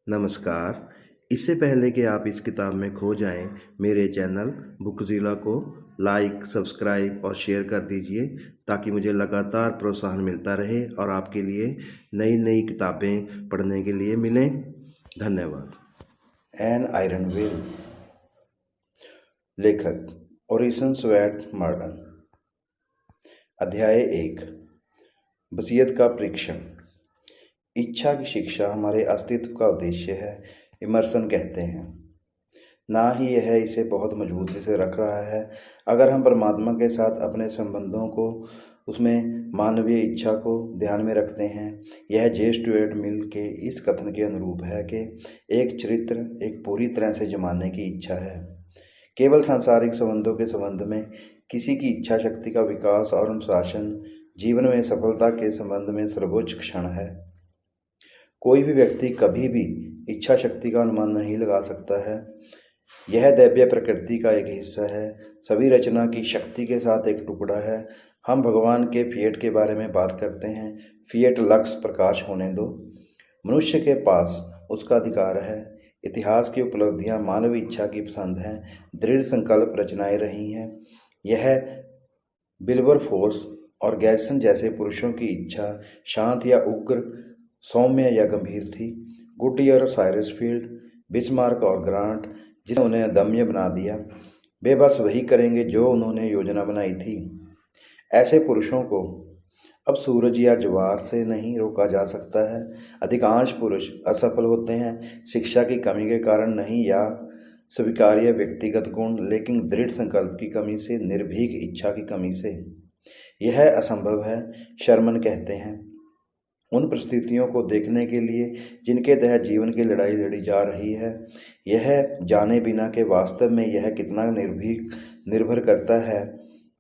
नमस्कार। इससे पहले कि आप इस किताब में खो जाएं, मेरे चैनल बुकज़िला को लाइक, सब्सक्राइब और शेयर कर दीजिए ताकि मुझे लगातार प्रोत्साहन मिलता रहे और आपके लिए नई नई किताबें पढ़ने के लिए मिलें। धन्यवाद। एन आयरन विल, लेखक ओरिसन स्वेट मॉर्गन। अध्याय 1, वसीयत का परीक्षण। इच्छा की शिक्षा हमारे अस्तित्व का उद्देश्य है, इमर्सन कहते हैं। ना ही यह इसे बहुत मजबूती से रख रहा है। अगर हम परमात्मा के साथ अपने संबंधों को, उसमें मानवीय इच्छा को ध्यान में रखते हैं, यह जे स्टुअर्ट मिल के इस कथन के अनुरूप है कि एक चरित्र एक पूरी तरह से जमाने की इच्छा है। केवल सांसारिक संबंधों के संबंध में किसी की इच्छा शक्ति का विकास और अनुशासन जीवन में सफलता के संबंध में सर्वोच्च क्षण है। कोई भी व्यक्ति कभी भी इच्छा शक्ति का अनुमान नहीं लगा सकता है। यह दैवीय प्रकृति का एक हिस्सा है, सभी रचना की शक्ति के साथ एक टुकड़ा है। हम भगवान के फिएट के बारे में बात करते हैं। फिएट लक्ष्य प्रकाश होने दो। मनुष्य के पास उसका अधिकार है। इतिहास की उपलब्धियां मानवीय इच्छा की पसंद हैं, दृढ़ संकल्प रचनाएं रही हैं। यह विल्बरफोर्स और गैरिसन जैसे पुरुषों की इच्छा शांत या उग्र, सौम्य या गंभीर थी। गुटियर, साइरसफील्ड, बिस्मार्क और ग्रांट, जिसने उन्हें अदम्य बना दिया, वे बस वही करेंगे जो उन्होंने योजना बनाई थी। ऐसे पुरुषों को अब सूरज या ज्वार से नहीं रोका जा सकता है। अधिकांश पुरुष असफल होते हैं, शिक्षा की कमी के कारण नहीं या स्वीकार्य व्यक्तिगत गुण, लेकिन दृढ़ संकल्प की कमी से, निर्भीक इच्छा की कमी से। यह असंभव है, शर्मन कहते हैं, उन परिस्थितियों को देखने के लिए जिनके तहत जीवन की लड़ाई लड़ी जा रही है। यह जाने बिना कि वास्तव में यह कितना निर्भीक निर्भर करता है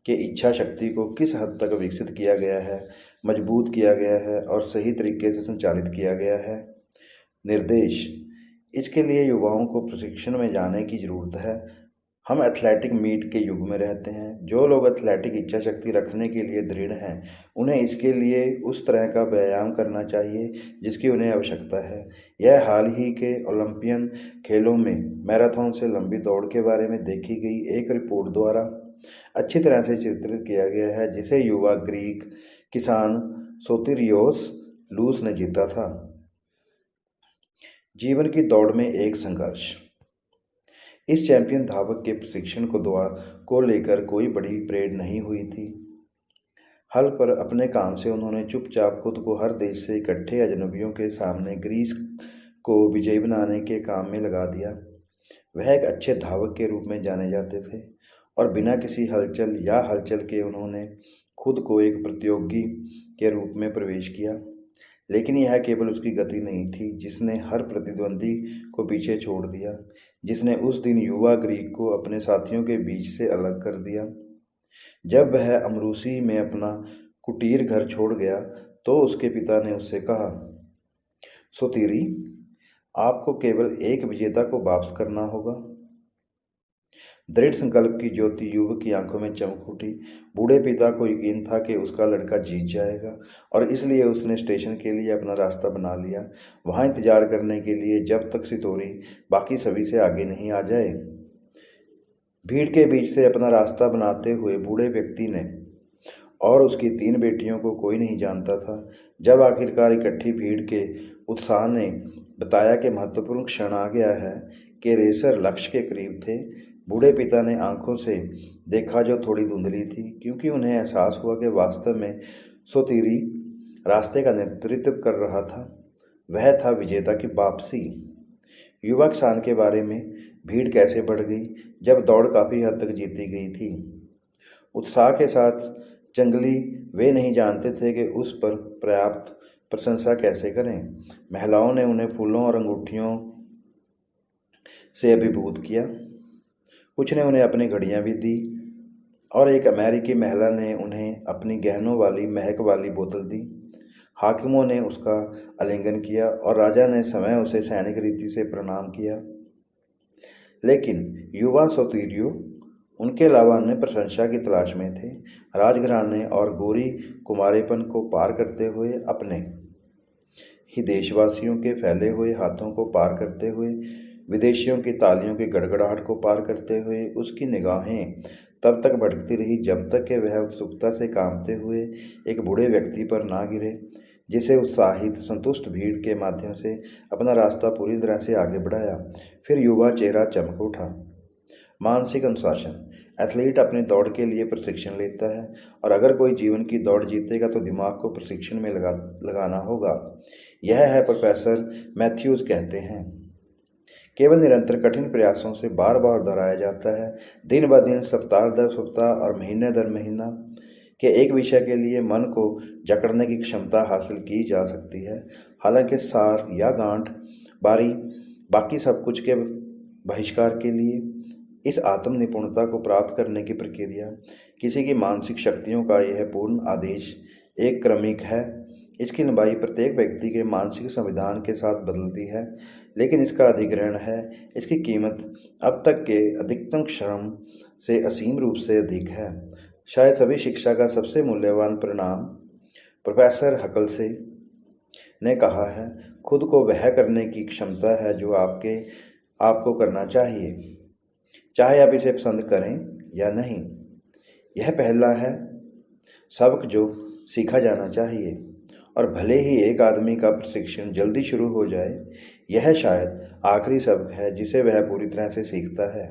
कि इच्छा शक्ति को किस हद तक विकसित किया गया है, मजबूत किया गया है और सही तरीके से संचालित किया गया है। निर्देश, इसके लिए युवाओं को प्रशिक्षण में जाने की ज़रूरत है। हम एथलेटिक मीट के युग में रहते हैं। जो लोग एथलेटिक इच्छा शक्ति रखने के लिए दृढ़ हैं, उन्हें इसके लिए उस तरह का व्यायाम करना चाहिए जिसकी उन्हें आवश्यकता है। यह हाल ही के ओलंपियन खेलों में मैराथन से लंबी दौड़ के बारे में देखी गई एक रिपोर्ट द्वारा अच्छी तरह से चित्रित किया गया है, जिसे युवा ग्रीक किसान सोतिरियोस लूस ने जीता था। जीवन की दौड़ में एक संघर्ष। इस चैंपियन धावक के प्रशिक्षण को लेकर कोई बड़ी परेड नहीं हुई थी। हल पर अपने काम से उन्होंने चुपचाप खुद को हर देश से इकट्ठे अजनबियों के सामने ग्रीस को विजयी बनाने के काम में लगा दिया। वह एक अच्छे धावक के रूप में जाने जाते थे और बिना किसी हलचल के उन्होंने खुद को एक प्रतियोगी के रूप में प्रवेश किया। लेकिन यह केवल उसकी गति नहीं थी जिसने हर प्रतिद्वंदी को पीछे छोड़ दिया, जिसने उस दिन युवा ग्रीक को अपने साथियों के बीच से अलग कर दिया। जब वह अमरूसी में अपना कुटीर घर छोड़ गया तो उसके पिता ने उससे कहा, सोतिरी, आपको केवल एक विजेता को वापस करना होगा। दृढ़ संकल्प की ज्योति युवक की आंखों में चमक उठी। बूढ़े पिता को यकीन था कि उसका लड़का जीत जाएगा और इसलिए उसने स्टेशन के लिए अपना रास्ता बना लिया, वहां इंतजार करने के लिए जब तक सितोरी बाकी सभी से आगे नहीं आ जाए। भीड़ के बीच से अपना रास्ता बनाते हुए बूढ़े व्यक्ति ने और उसकी 3 बेटियों को कोई नहीं जानता था। जब आखिरकार इकट्ठी भीड़ के उत्साह ने बताया कि महत्वपूर्ण क्षण आ गया है कि रेसर लक्ष्य के करीब थे, बूढ़े पिता ने आंखों से देखा जो थोड़ी धुंधली थी, क्योंकि उन्हें एहसास हुआ कि वास्तव में सोतिरी रास्ते का नेतृत्व कर रहा था। वह था विजेता की वापसी। युवा किसान के बारे में भीड़ कैसे बढ़ गई जब दौड़ काफ़ी हद तक जीती गई थी। उत्साह के साथ जंगली वे नहीं जानते थे कि उस पर पर्याप्त प्रशंसा कैसे करें। महिलाओं ने उन्हें फूलों और अंगूठियों से अभिभूत किया। कुछ ने उन्हें अपनी घड़ियां भी दी और एक अमेरिकी महिला ने उन्हें अपनी गहनों वाली महक वाली बोतल दी। हाकिमों ने उसका आलिंगन किया और राजा ने समय उसे सैनिक रीति से प्रणाम किया। लेकिन युवा सोतिरियो उनके अलावा अन्य प्रशंसा की तलाश में थे। राजघराने और गोरी कुमारेपन को पार करते हुए अपने ही देशवासियों के फैले हुए हाथों को पार करते हुए, विदेशियों की तालियों की गड़गड़ाहट को पार करते हुए उसकी निगाहें तब तक भटकती रही जब तक कि वह उत्सुकता से कांपते हुए एक बूढ़े व्यक्ति पर ना गिरे, जिसे उत्साहित संतुष्ट भीड़ के माध्यम से अपना रास्ता पूरी तरह से आगे बढ़ाया। फिर युवा चेहरा चमक उठा। मानसिक अनुशासन। एथलीट अपनी दौड़ के लिए प्रशिक्षण लेता है, और अगर कोई जीवन की दौड़ जीतेगा तो दिमाग को प्रशिक्षण में लगाना होगा। यह है प्रोफेसर मैथ्यूज कहते हैं। केवल निरंतर कठिन प्रयासों से बार बार दोहराया जाता है, दिन ब दिन, सप्ताह दर सप्ताह और महीने दर महीना के एक विषय के लिए मन को जकड़ने की क्षमता हासिल की जा सकती है। हालांकि सार या गांठ बाकी सब कुछ के बहिष्कार के लिए इस आत्म निपुणता को प्राप्त करने की प्रक्रिया, किसी की मानसिक शक्तियों का यह पूर्ण आदेश एक क्रमिक है। इसकी लंबाई प्रत्येक व्यक्ति के मानसिक संविधान के साथ बदलती है, लेकिन इसका अधिग्रहण है। इसकी कीमत अब तक के अधिकतम श्रम से असीम रूप से अधिक है। शायद सभी शिक्षा का सबसे मूल्यवान परिणाम, प्रोफेसर हकलसे ने कहा है, खुद को वह करने की क्षमता है जो आपको करना चाहिए, चाहे आप इसे पसंद करें या नहीं। यह पहला है सबक जो सीखा जाना चाहिए, और भले ही एक आदमी का प्रशिक्षण जल्दी शुरू हो जाए, यह शायद आखिरी सबक है जिसे वह पूरी तरह से सीखता है।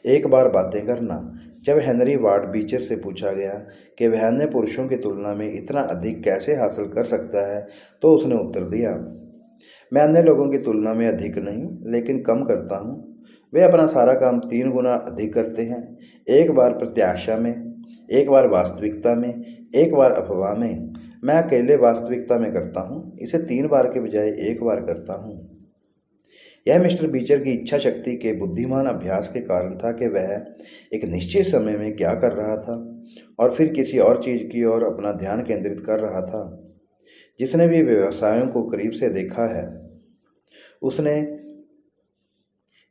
एक बार बातें करना। जब हेनरी वार्ड बीचर से पूछा गया कि वह अन्य पुरुषों की तुलना में इतना अधिक कैसे हासिल कर सकता है, तो उसने उत्तर दिया, मैं अन्य लोगों की तुलना में अधिक नहीं, लेकिन कम करता हूँ। वे अपना सारा काम 3 गुना अधिक करते हैं, एक बार प्रत्याशा में, एक बार वास्तविकता में, एक बार अफवाह में। मैं अकेले वास्तविकता में करता हूँ, इसे 3 बार के बजाय 1 बार करता हूँ। यह मिस्टर बीचर की इच्छा शक्ति के बुद्धिमान अभ्यास के कारण था कि वह एक निश्चित समय में क्या कर रहा था और फिर किसी और चीज़ की ओर अपना ध्यान केंद्रित कर रहा था। जिसने भी व्यवसायों को करीब से देखा है, उसने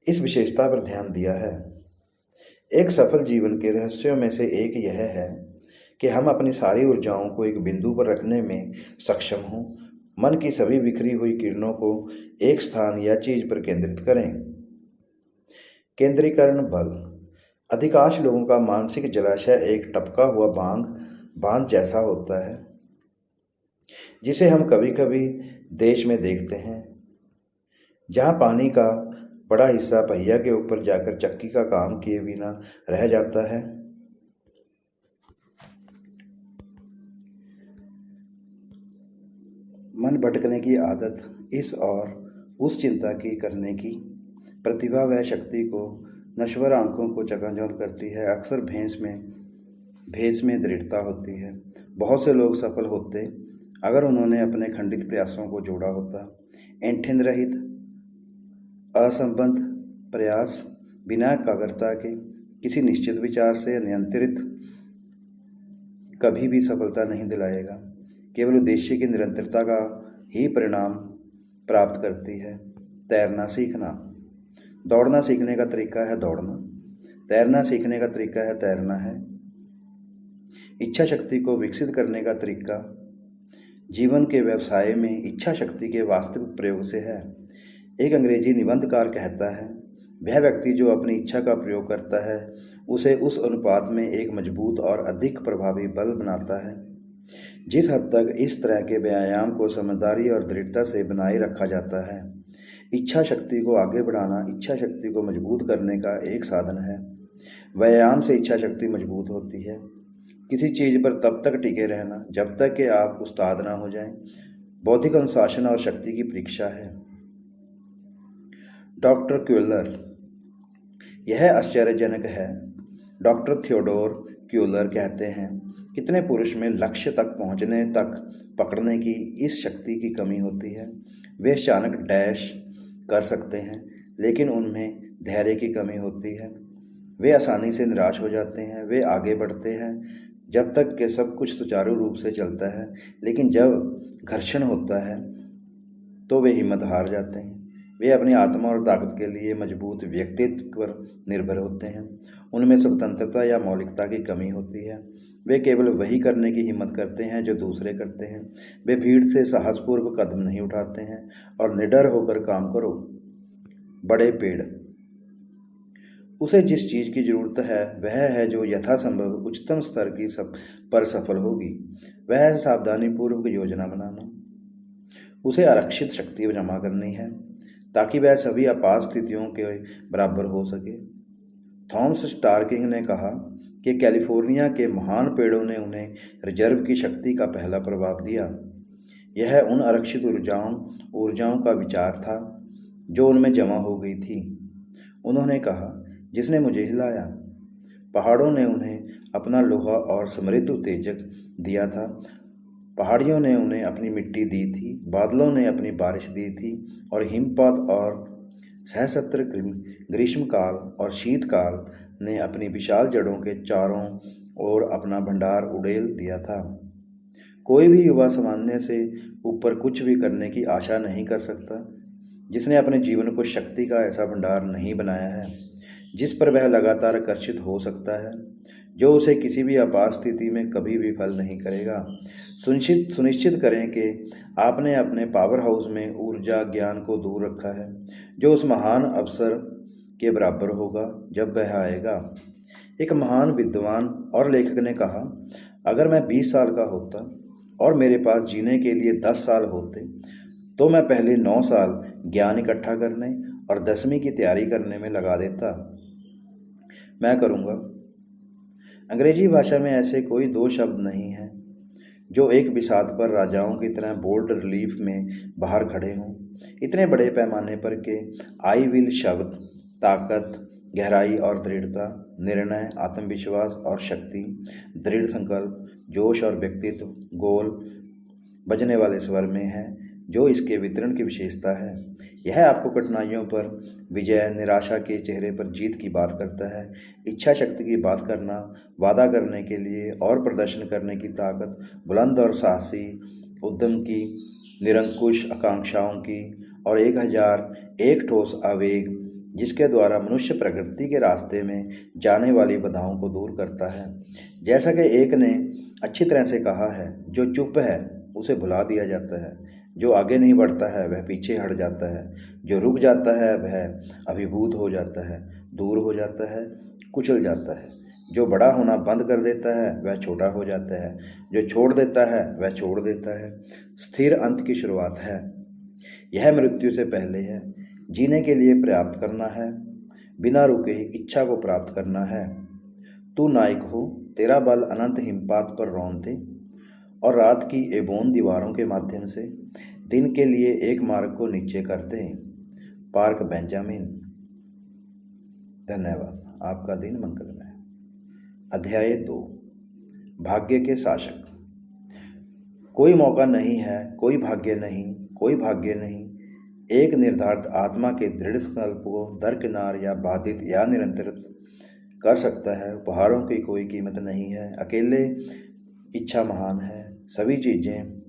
इस विशेषता पर ध्यान दिया है। एक सफल जीवन के रहस्यों में से एक यह है कि हम अपनी सारी ऊर्जाओं को एक बिंदु पर रखने में सक्षम हों, मन की सभी बिखरी हुई किरणों को एक स्थान या चीज पर केंद्रित करें। केंद्रीकरण बल। अधिकांश लोगों का मानसिक जलाशय एक टपका हुआ बांध जैसा होता है, जिसे हम कभी कभी देश में देखते हैं, जहां पानी का बड़ा हिस्सा पहिया के ऊपर जाकर चक्की का काम किए बिना रह जाता है। मन भटकने की आदत, इस और उस चिंता की करने की प्रतिभा व शक्ति को नश्वर आंखों को चकाचौंध करती है। अक्सर भेस में दृढ़ता होती है। बहुत से लोग सफल होते अगर उन्होंने अपने खंडित प्रयासों को जोड़ा होता। ऐंठन रहित असंबद्ध प्रयास बिना एकाग्रता के किसी निश्चित विचार से नियंत्रित कभी भी सफलता नहीं दिलाएगा। केवल उद्देश्य की निरंतरता का ही परिणाम प्राप्त करती है। तैरना सीखना। दौड़ना सीखने का तरीका है दौड़ना, तैरना सीखने का तरीका है तैरना है। इच्छा शक्ति को विकसित करने का तरीका जीवन के व्यवसाय में इच्छा शक्ति के वास्तविक प्रयोग से है। एक अंग्रेजी निबंधकार कहता है, वह व्यक्ति जो अपनी इच्छा का प्रयोग करता है उसे उस अनुपात में एक मजबूत और अधिक प्रभावी बल बनाता है जिस हद तक इस तरह के व्यायाम को समझदारी और दृढ़ता से बनाए रखा जाता है। इच्छा शक्ति को आगे बढ़ाना इच्छा शक्ति को मजबूत करने का एक साधन है। व्यायाम से इच्छा शक्ति मजबूत होती है। किसी चीज़ पर तब तक टिके रहना जब तक कि आप उस्ताद ना हो जाएं, बौद्धिक अनुशासन और शक्ति की परीक्षा है। डॉक्टर क्यूलर। यह आश्चर्यजनक है। डॉक्टर थियोडोर क्यूलर कहते हैं, कितने पुरुष में लक्ष्य तक पहुंचने तक पकड़ने की इस शक्ति की कमी होती है। वे अचानक डैश कर सकते हैं, लेकिन उनमें धैर्य की कमी होती है। वे आसानी से निराश हो जाते हैं। वे आगे बढ़ते हैं जब तक कि सब कुछ सुचारू रूप से चलता है, लेकिन जब घर्षण होता है तो वे हिम्मत हार जाते हैं। वे अपनी आत्मा और ताकत के लिए मजबूत व्यक्तित्व पर निर्भर होते हैं। उनमें स्वतंत्रता या मौलिकता की कमी होती है। वे केवल वही करने की हिम्मत करते हैं जो दूसरे करते हैं। वे भीड़ से साहसपूर्वक कदम नहीं उठाते हैं और निडर होकर काम करो। बड़े पेड़। उसे जिस चीज़ की ज़रूरत है वह है जो यथासंभव उच्चतम स्तर की पर सफल होगी। वह है सावधानीपूर्वक योजना बनाना। उसे आरक्षित शक्ति जमा करनी है ताकि वह सभी आपात स्थितियों के बराबर हो सके। थॉमस स्टारकिंग ने कहा कि कैलिफोर्निया के महान पेड़ों ने उन्हें रिजर्व की शक्ति का पहला प्रभाव दिया। यह उन आरक्षित ऊर्जाओं का विचार था जो उनमें जमा हो गई थी। उन्होंने कहा, जिसने मुझे हिलाया। पहाड़ों ने उन्हें अपना लोहा और समृद्ध उत्तेजक दिया था। पहाड़ियों ने उन्हें अपनी मिट्टी दी थी, बादलों ने अपनी बारिश दी थी और हिमपात और सहस्त्र ग्रीष्मकाल और शीतकाल ने अपनी विशाल जड़ों के चारों ओर अपना भंडार उड़ेल दिया था। कोई भी युवा सामान्य से ऊपर कुछ भी करने की आशा नहीं कर सकता जिसने अपने जीवन को शक्ति का ऐसा भंडार नहीं बनाया है जिस पर वह लगातार आकर्षित हो सकता है, जो उसे किसी भी आपात स्थिति में कभी भी फल नहीं करेगा। सुनिश्चित करें कि आपने अपने पावर हाउस में ऊर्जा ज्ञान को दूर रखा है जो उस महान अवसर के बराबर होगा जब वह आएगा। एक महान विद्वान और लेखक ने कहा, अगर मैं 20 साल का होता और मेरे पास जीने के लिए 10 साल होते तो मैं पहले 9 साल ज्ञान इकट्ठा करने और 10वीं की तैयारी करने में लगा देता। मैं करूँगा। अंग्रेजी भाषा में ऐसे कोई 2 शब्द नहीं हैं जो एक बिसात पर राजाओं की तरह बोल्ड रिलीफ में बाहर खड़े हों। इतने बड़े पैमाने पर के आई विल शब्द ताकत, गहराई और दृढ़ता, निर्णय, आत्मविश्वास और शक्ति, दृढ़ संकल्प, जोश और व्यक्तित्व गोल बजने वाले स्वर में है जो इसके वितरण की विशेषता है। यह आपको कठिनाइयों पर विजय, निराशा के चेहरे पर जीत की बात करता है, इच्छा शक्ति की बात करना, वादा करने के लिए और प्रदर्शन करने की ताकत, बुलंद और साहसी उद्यम की, निरंकुश आकांक्षाओं की और 1001 ठोस आवेग जिसके द्वारा मनुष्य प्रकृति के रास्ते में जाने वाली बाधाओं को दूर करता है। जैसा कि एक ने अच्छी तरह से कहा है, जो चुप है उसे भुला दिया जाता है, जो आगे नहीं बढ़ता है वह पीछे हट जाता है, जो रुक जाता है वह अभिभूत हो जाता है, दूर हो जाता है, कुचल जाता है, जो बड़ा होना बंद कर देता है वह छोटा हो जाता है, जो छोड़ देता है वह छोड़ देता है। स्थिर अंत की शुरुआत है। यह मृत्यु से पहले है। जीने के लिए पर्याप्त करना है, बिना रुके इच्छा को प्राप्त करना है। तू नायक हो, तेरा बल अनंत हिमपात पर रौंद दे और रात की एबोन दीवारों के माध्यम से दिन के लिए एक मार्ग को नीचे कर दे। Park Benjamin. धन्यवाद। आपका दिन मंगलमय। अध्याय 2। भाग्य के शासक। कोई मौका नहीं है, कोई भाग्य नहीं, कोई भाग्य नहीं। एक निर्धारित आत्मा के दृढ़ संकल्प को दरकिनार या बाधित या नियंत्रित कर सकता है। उपहारों की कोई कीमत नहीं है। अकेले इच्छा महान है। सभी चीज़ें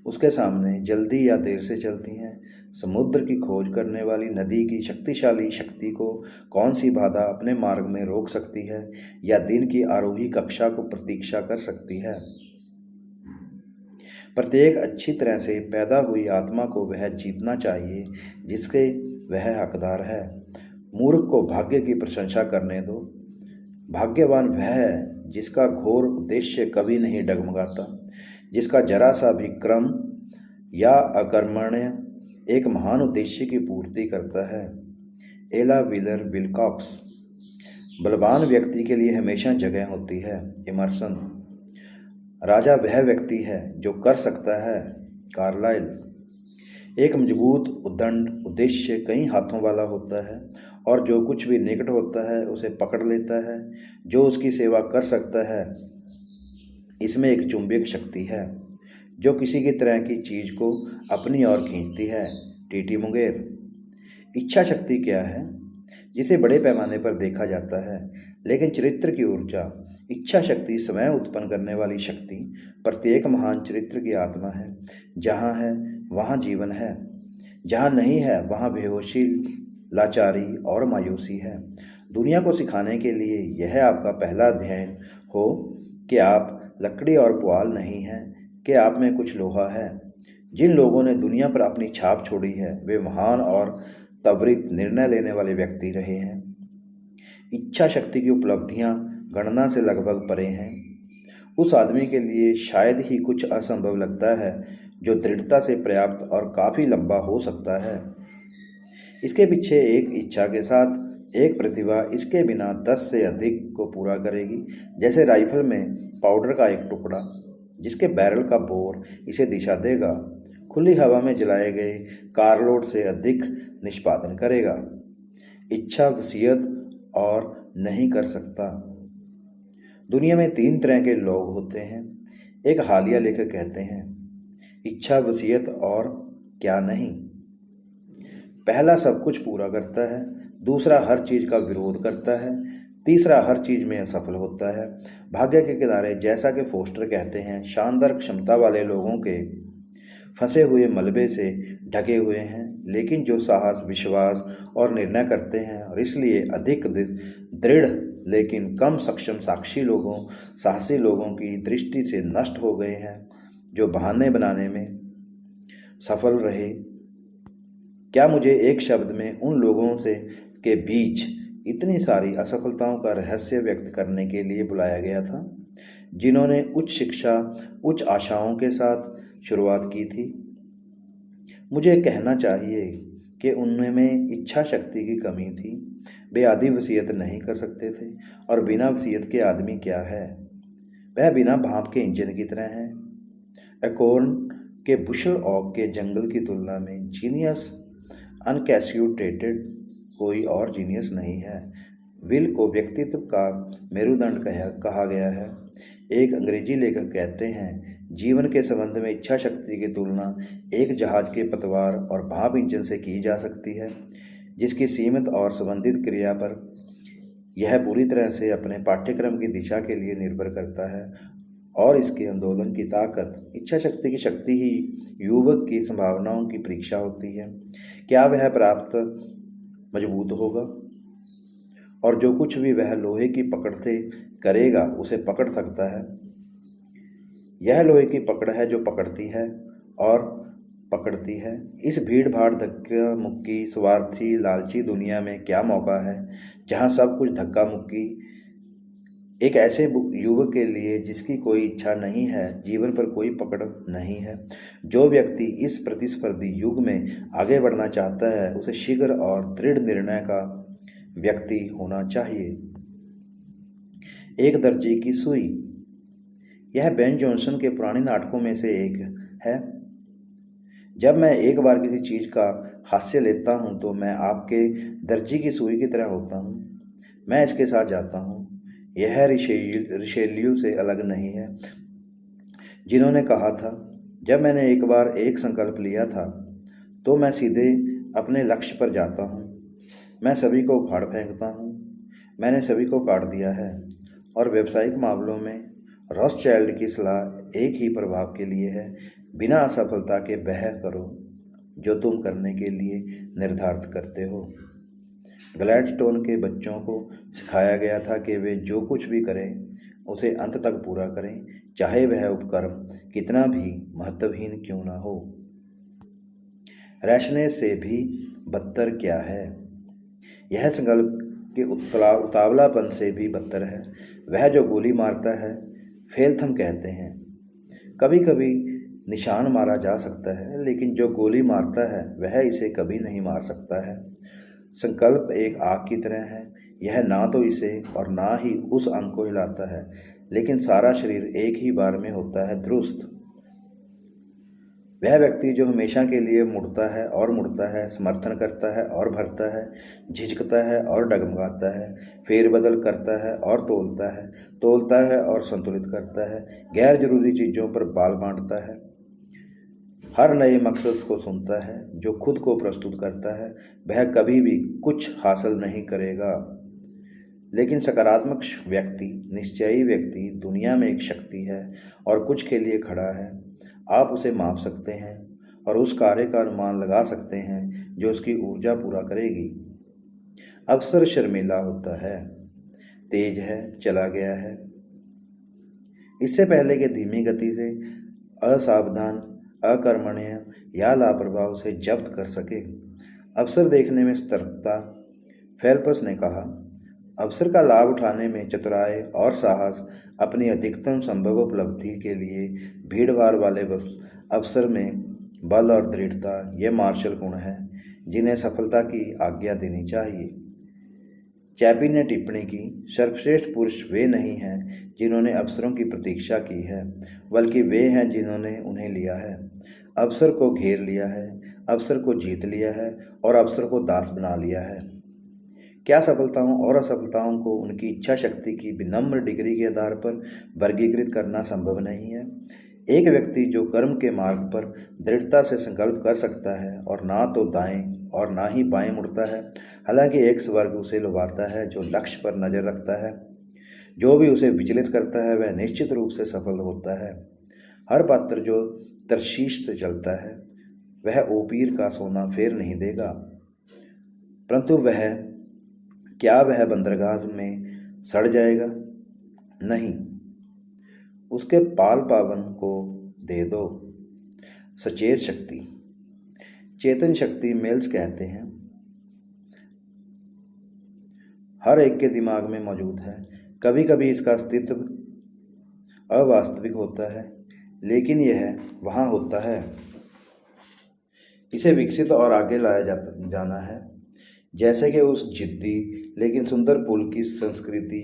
उसके सामने जल्दी या देर से चलती हैं। समुद्र की खोज करने वाली नदी की शक्तिशाली शक्ति को कौन सी बाधा अपने मार्ग में रोक सकती है या दिन की आरोही कक्षा को प्रतीक्षा कर सकती है। प्रत्येक अच्छी तरह से पैदा हुई आत्मा को वह जीतना चाहिए जिसके वह हकदार है। मूर्ख को भाग्य की प्रशंसा करने दो। भाग्यवान वह है जिसका घोर उद्देश्य कभी नहीं डगमगाता, जिसका जरा सा भी क्रम या अकर्मण्य एक महान उद्देश्य की पूर्ति करता है। एला व्हीलर विलकॉक्स। बलवान व्यक्ति के लिए हमेशा जगह होती है। इमर्सन। राजा वह व्यक्ति है जो कर सकता है। कार्लाइल। एक मजबूत उद्दंड उद्देश्य कई हाथों वाला होता है और जो कुछ भी निकट होता है उसे पकड़ लेता है। जो उसकी सेवा कर सकता है, इसमें एक चुंबक शक्ति है जो किसी की तरह की चीज को अपनी ओर खींचती है। टीटी मुंगेर। इच्छा शक्ति क्या है? जिसे बड़े पैमाने पर देखा जाता है, लेकिन चरित्र की ऊर्जा, इच्छा शक्ति समय उत्पन्न करने वाली शक्ति, प्रत्येक महान चरित्र की आत्मा है। जहाँ है वहाँ जीवन है। जहाँ नहीं है वहाँ बेहोशी, लाचारी और मायूसी है। दुनिया को सिखाने के लिए यह आपका पहला अध्ययन हो कि आप लकड़ी और पुआल नहीं हैं, कि आप में कुछ लोहा है। जिन लोगों ने दुनिया पर अपनी छाप छोड़ी है वे महान और त्वरित निर्णय लेने वाले व्यक्ति रहे हैं। इच्छा शक्ति की उपलब्धियां गणना से लगभग परे हैं। उस आदमी के लिए शायद ही कुछ असंभव लगता है जो दृढ़ता से पर्याप्त और काफ़ी लंबा हो सकता है। इसके पीछे एक इच्छा के साथ एक प्रतिभा इसके बिना 10 से अधिक को पूरा करेगी, जैसे राइफल में पाउडर का एक टुकड़ा जिसके बैरल का बोर इसे दिशा देगा, खुली हवा में जलाए गए कारलोड से अधिक निष्पादन करेगा। इच्छा वसीयत और नहीं कर सकता। दुनिया में 3 तरह के लोग होते हैं। एक हालिया लेखक कहते हैं, इच्छा वसीयत और क्या नहीं। पहला सब कुछ पूरा करता है, दूसरा हर चीज़ का विरोध करता है, तीसरा हर चीज़ में असफल होता है। भाग्य के किनारे, जैसा कि फोस्टर कहते हैं, शानदार क्षमता वाले लोगों के फंसे हुए मलबे से ढके हुए हैं, लेकिन जो साहस, विश्वास और निर्णय करते हैं और इसलिए अधिक दृढ़ लेकिन कम सक्षम साहसी लोगों की दृष्टि से नष्ट हो गए हैं, जो बहाने बनाने में सफल रहे। क्या मुझे एक शब्द में उन लोगों से के बीच इतनी सारी असफलताओं का रहस्य व्यक्त करने के लिए बुलाया गया था, जिन्होंने उच्च शिक्षा, उच्च आशाओं के साथ शुरुआत की थी? मुझे कहना चाहिए कि उनमें इच्छा शक्ति की कमी थी। वे आधी वसीयत नहीं कर सकते थे, और बिना वसीयत के आदमी क्या है? वह बिना भाप के इंजन की तरह है। एकॉर्न के बुशल ऑक के जंगल की तुलना में जीनियस अनकैस्यूटेटेड कोई और जीनियस नहीं है। विल को व्यक्तित्व का मेरुदंड कहा गया है। एक अंग्रेजी लेखक कहते हैं, जीवन के संबंध में इच्छा शक्ति की तुलना एक जहाज के पतवार और भाप इंजन से की जा सकती है, जिसकी सीमित और संबंधित क्रिया पर यह पूरी तरह से अपने पाठ्यक्रम की दिशा के लिए निर्भर करता है, और इसके आंदोलन की ताकत, इच्छा शक्ति की शक्ति ही युवक की संभावनाओं की परीक्षा होती है। क्या वह प्राप्त मजबूत होगा? और जो कुछ भी वह लोहे की पकड़ से करेगा उसे पकड़ सकता है। यह लोहे की पकड़ है जो पकड़ती है और पकड़ती है। इस भीड़ भाड़, धक्का मुक्की, स्वार्थी, लालची दुनिया में क्या मौका है जहाँ सब कुछ धक्का मुक्की। एक ऐसे युवक के लिए जिसकी कोई इच्छा नहीं है, जीवन पर कोई पकड़ नहीं है। जो व्यक्ति इस प्रतिस्पर्धी युग में आगे बढ़ना चाहता है, उसे शीघ्र और दृढ़ निर्णय का व्यक्ति होना चाहिए। एक दर्जी की सुई। यह बेन जॉनसन के पुराने नाटकों में से एक है। जब मैं एक बार किसी चीज़ का हास्य लेता हूँ तो मैं आपके दर्जी की सुई की तरह होता हूँ। मैं इसके साथ जाता हूँ। यह रिशेल्यू से अलग नहीं है, जिन्होंने कहा था, जब मैंने एक बार एक संकल्प लिया था तो मैं सीधे अपने लक्ष्य पर जाता हूँ। मैं सभी को उखाड़ फेंकता हूँ। मैंने सभी को काट दिया है। और व्यावसायिक मामलों में रॉथस्चाइल्ड की सलाह एक ही प्रभाव के लिए है, बिना असफलता के वह करो जो तुम करने के लिए निर्धारित करते हो। ग्लैडस्टोन के बच्चों को सिखाया गया था कि वे जो कुछ भी करें उसे अंत तक पूरा करें, चाहे वह उपक्रम कितना भी महत्वहीन क्यों ना हो। रैशने से भी बदतर क्या है? यह संकल्प के उतावलापन से भी बदतर है। वह जो गोली मारता है, फेलथम कहते हैं। कभी कभी निशान मारा जा सकता है, लेकिन जो गोली मारता है वह इसे कभी नहीं मार सकता है। संकल्प एक आग की तरह है। यह ना तो इसे और ना ही उस अंग को हिलाता है, लेकिन सारा शरीर एक ही बार में होता है दुरुस्त। वह व्यक्ति जो हमेशा के लिए मुड़ता है और मुड़ता है, समर्थन करता है और भरता है, झिझकता है और डगमगाता है, फेरबदल करता है और तोलता है और संतुलित करता है, गैर जरूरी चीज़ों पर बाल बांटता है, हर नए मकसद को सुनता है, जो खुद को प्रस्तुत करता है, वह कभी भी कुछ हासिल नहीं करेगा। लेकिन सकारात्मक व्यक्ति, निश्चयी व्यक्ति दुनिया में एक शक्ति है और कुछ के लिए खड़ा है। आप उसे माप सकते हैं और उस कार्य का अनुमान लगा सकते हैं जो उसकी ऊर्जा पूरा करेगी। अवसर शर्मीला होता है, तेज है, चला गया है। इससे पहले कि धीमी गति से असावधान, अकर्मण्य या लापरवाह उसे जब्त कर सके। अवसर देखने में सतर्कता। फेल्प्स ने कहा, अवसर का लाभ उठाने में चतुराई और साहस अपनी अधिकतम संभव उपलब्धि के लिए भीड़ भाड़ वाले अवसर में बल और दृढ़ता ये मार्शल गुण हैं जिन्हें सफलता की आज्ञा देनी चाहिए। चैपी ने टिप्पणी की, सर्वश्रेष्ठ पुरुष वे नहीं हैं जिन्होंने अवसरों की प्रतीक्षा की है, बल्कि वे हैं जिन्होंने उन्हें लिया है, अवसर को घेर लिया है, अवसर को जीत लिया है और अवसर को दास बना लिया है। क्या सफलताओं और असफलताओं को उनकी इच्छा शक्ति की विनम्र डिग्री के आधार पर वर्गीकृत करना संभव नहीं है। एक व्यक्ति जो कर्म के मार्ग पर दृढ़ता से संकल्प कर सकता है और ना तो दाएं और ना ही बाएं मुड़ता है, हालांकि एक स्वर्ग उसे लुभाता है जो लक्ष्य पर नजर रखता है। जो भी उसे विचलित करता है वह निश्चित रूप से सफल होता है। हर पात्र जो तरशीश से चलता है वह ओपीर का सोना फेर नहीं देगा, परंतु क्या वह बंदरगाह में सड़ जाएगा? नहीं, उसके पाल पावन को दे दो। सचेत शक्ति, चेतन शक्ति मेल्स कहते हैं, हर एक के दिमाग में मौजूद है। कभी कभी इसका अस्तित्व अवास्तविक होता है, लेकिन यह वहाँ होता है। इसे विकसित और आगे लाया जाना है। जैसे कि उस जिद्दी लेकिन सुंदर पुल की संस्कृति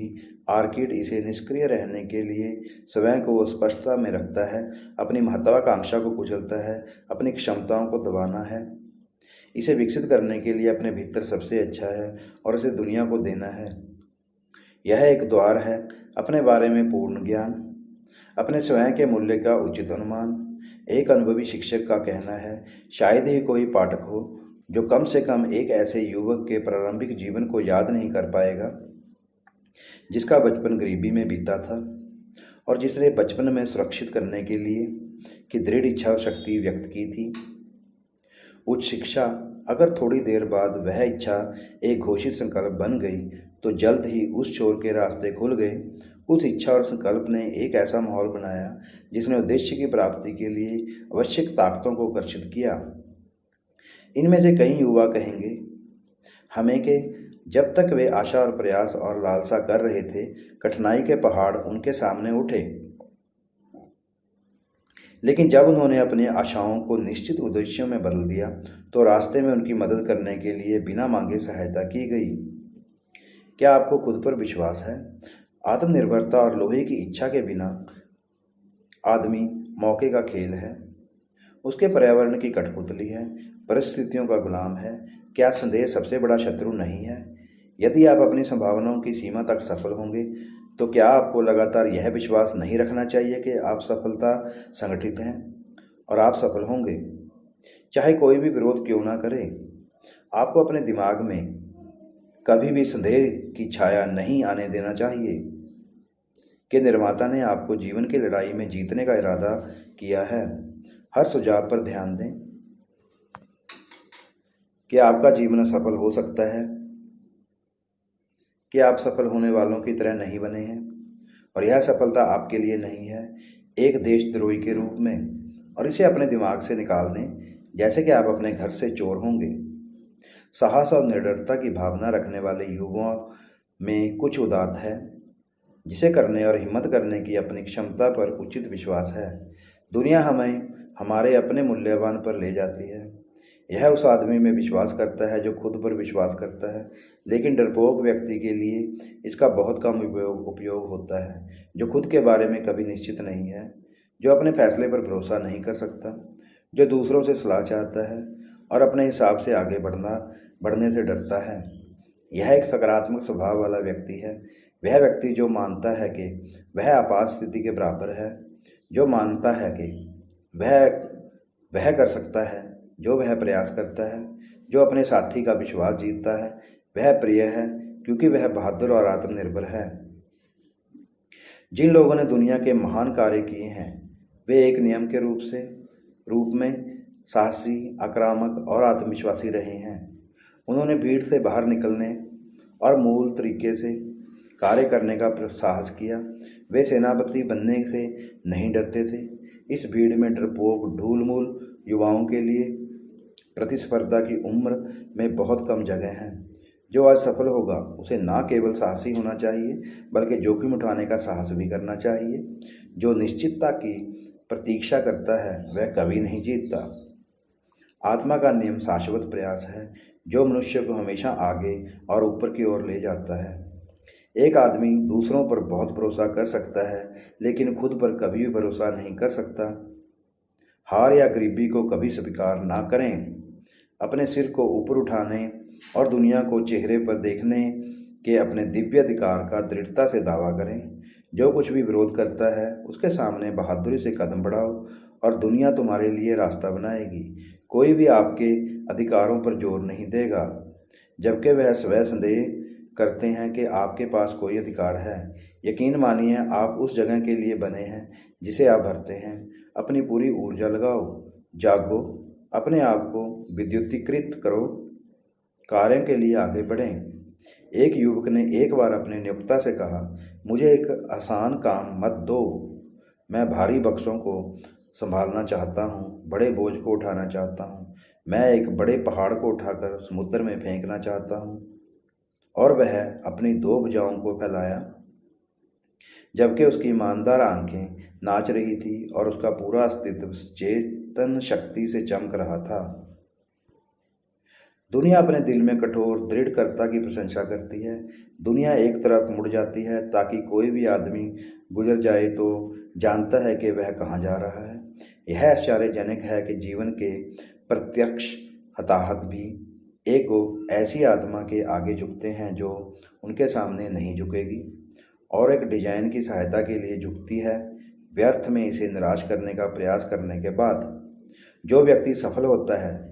आर्किड इसे निष्क्रिय रहने के लिए स्वयं को स्पष्टता में रखता है, अपनी महत्वाकांक्षा को कुचलता है, अपनी क्षमताओं को दबाना है। इसे विकसित करने के लिए अपने भीतर सबसे अच्छा है और इसे दुनिया को देना है। यह एक द्वार है अपने बारे में पूर्ण ज्ञान, अपने स्वयं के मूल्य का उचित अनुमान। एक अनुभवी शिक्षक का कहना है, शायद ही कोई पाठक हो जो कम से कम एक ऐसे युवक के प्रारंभिक जीवन को याद नहीं कर पाएगा जिसका बचपन गरीबी में बीता था और जिसने बचपन में सुरक्षित करने के लिए की दृढ़ इच्छा शक्ति व्यक्त की थी। उच्च शिक्षा, अगर थोड़ी देर बाद वह इच्छा एक घोषित संकल्प बन गई तो जल्द ही उस छोर के रास्ते खुल गए। उस इच्छा और संकल्प ने एक ऐसा माहौल बनाया जिसने उद्देश्य की प्राप्ति के लिए आवश्यक ताकतों को कर्षित किया। इनमें से कई युवा कहेंगे हमें कि जब तक वे आशा और प्रयास और लालसा कर रहे थे, कठिनाई के पहाड़ उनके सामने उठे, लेकिन जब उन्होंने अपनी आशाओं को निश्चित उद्देश्यों में बदल दिया तो रास्ते में उनकी मदद करने के लिए बिना मांगे सहायता की गई। क्या आपको खुद पर विश्वास है? आत्मनिर्भरता और लोहे की इच्छा के बिना आदमी मौके का खेल है, उसके पर्यावरण की कठपुतली है, परिस्थितियों का गुलाम है। क्या संदेह सबसे बड़ा शत्रु नहीं है? यदि आप अपनी संभावनाओं की सीमा तक सफल होंगे तो क्या आपको लगातार यह विश्वास नहीं रखना चाहिए कि आप सफलता संगठित हैं और आप सफल होंगे, चाहे कोई भी विरोध क्यों ना करे? आपको अपने दिमाग में कभी भी संदेह की छाया नहीं आने देना चाहिए कि निर्माता ने आपको जीवन की लड़ाई में जीतने का इरादा किया है। हर सुझाव पर ध्यान दें कि आपका जीवन सफल हो सकता है, कि आप सफल होने वालों की तरह नहीं बने हैं और यह सफलता आपके लिए नहीं है एक देशद्रोही के रूप में, और इसे अपने दिमाग से निकाल दें जैसे कि आप अपने घर से चोर होंगे। साहस और निडरता की भावना रखने वाले युवाओं में कुछ उदात्त है जिसे करने और हिम्मत करने की अपनी क्षमता पर उचित विश्वास है। दुनिया हमें हमारे अपने मूल्यवान पर ले जाती है। यह उस आदमी में विश्वास करता है जो खुद पर विश्वास करता है, लेकिन डरपोक व्यक्ति के लिए इसका बहुत कम उपयोग होता है, जो खुद के बारे में कभी निश्चित नहीं है, जो अपने फैसले पर भरोसा नहीं कर सकता, जो दूसरों से सलाह चाहता है और अपने हिसाब से आगे बढ़ने से डरता है। यह एक सकारात्मक स्वभाव वाला व्यक्ति है, वह व्यक्ति जो मानता है कि वह आपात स्थिति के बराबर है, जो मानता है कि वह कर सकता है जो वह प्रयास करता है, जो अपने साथी का विश्वास जीतता है। वह प्रिय है क्योंकि वह बहादुर और आत्मनिर्भर है। जिन लोगों ने दुनिया के महान कार्य किए हैं वे एक नियम के रूप में साहसी, आक्रामक और आत्मविश्वासी रहे हैं। उन्होंने भीड़ से बाहर निकलने और मूल तरीके से कार्य करने का साहस किया। वे सेनापति बनने से नहीं डरते थे। इस भीड़ में डरपोक, ढूलमूल युवाओं के लिए प्रतिस्पर्धा की उम्र में बहुत कम जगह है। जो आज सफल होगा उसे ना केवल साहसी होना चाहिए बल्कि जोखिम उठाने का साहस भी करना चाहिए। जो निश्चितता की प्रतीक्षा करता है वह कभी नहीं जीतता। आत्मा का नियम शाश्वत प्रयास है जो मनुष्य को हमेशा आगे और ऊपर की ओर ले जाता है। एक आदमी दूसरों पर बहुत भरोसा कर सकता है लेकिन खुद पर कभी भी भरोसा नहीं कर सकता। हार या गरीबी को कभी स्वीकार ना करें। अपने सिर को ऊपर उठाने और दुनिया को चेहरे पर देखने के अपने दिव्य अधिकार का दृढ़ता से दावा करें। जो कुछ भी विरोध करता है उसके सामने बहादुरी से कदम बढ़ाओ और दुनिया तुम्हारे लिए रास्ता बनाएगी। कोई भी आपके अधिकारों पर जोर नहीं देगा जबकि वह स्वयं संदेह करते हैं कि आपके पास कोई अधिकार है। यकीन मानिए आप उस जगह के लिए बने हैं जिसे आप भरते हैं। अपनी पूरी ऊर्जा लगाओ, जागो, अपने आप को विद्युतीकृत करो, कार्यों के लिए आगे बढ़ें। एक युवक ने एक बार अपने नियोक्ता से कहा, मुझे एक आसान काम मत दो। मैं भारी बक्सों को संभालना चाहता हूँ, बड़े बोझ को उठाना चाहता हूँ। मैं एक बड़े पहाड़ को उठाकर समुद्र में फेंकना चाहता हूँ। और वह अपनी दो भुजाओं को फैलाया जबकि उसकी ईमानदार आंखें नाच रही थी और उसका पूरा अस्तित्व चेतन शक्ति से चमक रहा था। दुनिया अपने दिल में कठोर दृढ़ता की प्रशंसा करती है। दुनिया एक तरफ मुड़ जाती है ताकि कोई भी आदमी गुजर जाए तो जानता है कि वह कहाँ जा रहा है। यह आश्चर्यजनक है कि जीवन के प्रत्यक्ष हताहत भी एक ऐसी आत्मा के आगे झुकते हैं जो उनके सामने नहीं झुकेगी और एक डिजाइन की सहायता के लिए झुकती है, व्यर्थ में इसे निराश करने का प्रयास करने के बाद। जो व्यक्ति सफल होता है,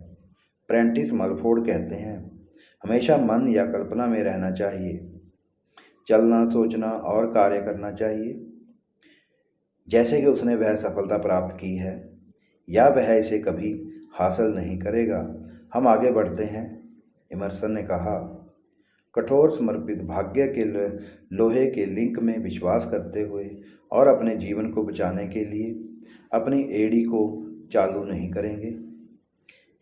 प्रेंटिस मलफोर्ड कहते हैं, हमेशा मन या कल्पना में रहना चाहिए, चलना, सोचना और कार्य करना चाहिए जैसे कि उसने वह सफलता प्राप्त की है या वह इसे कभी हासिल नहीं करेगा। हम आगे बढ़ते हैं, इमर्सन ने कहा। कठोर समर्पित भाग्य के लोहे के लिंक में विश्वास करते हुए और अपने जीवन को बचाने के लिए अपनी एड़ी को चालू नहीं करेंगे।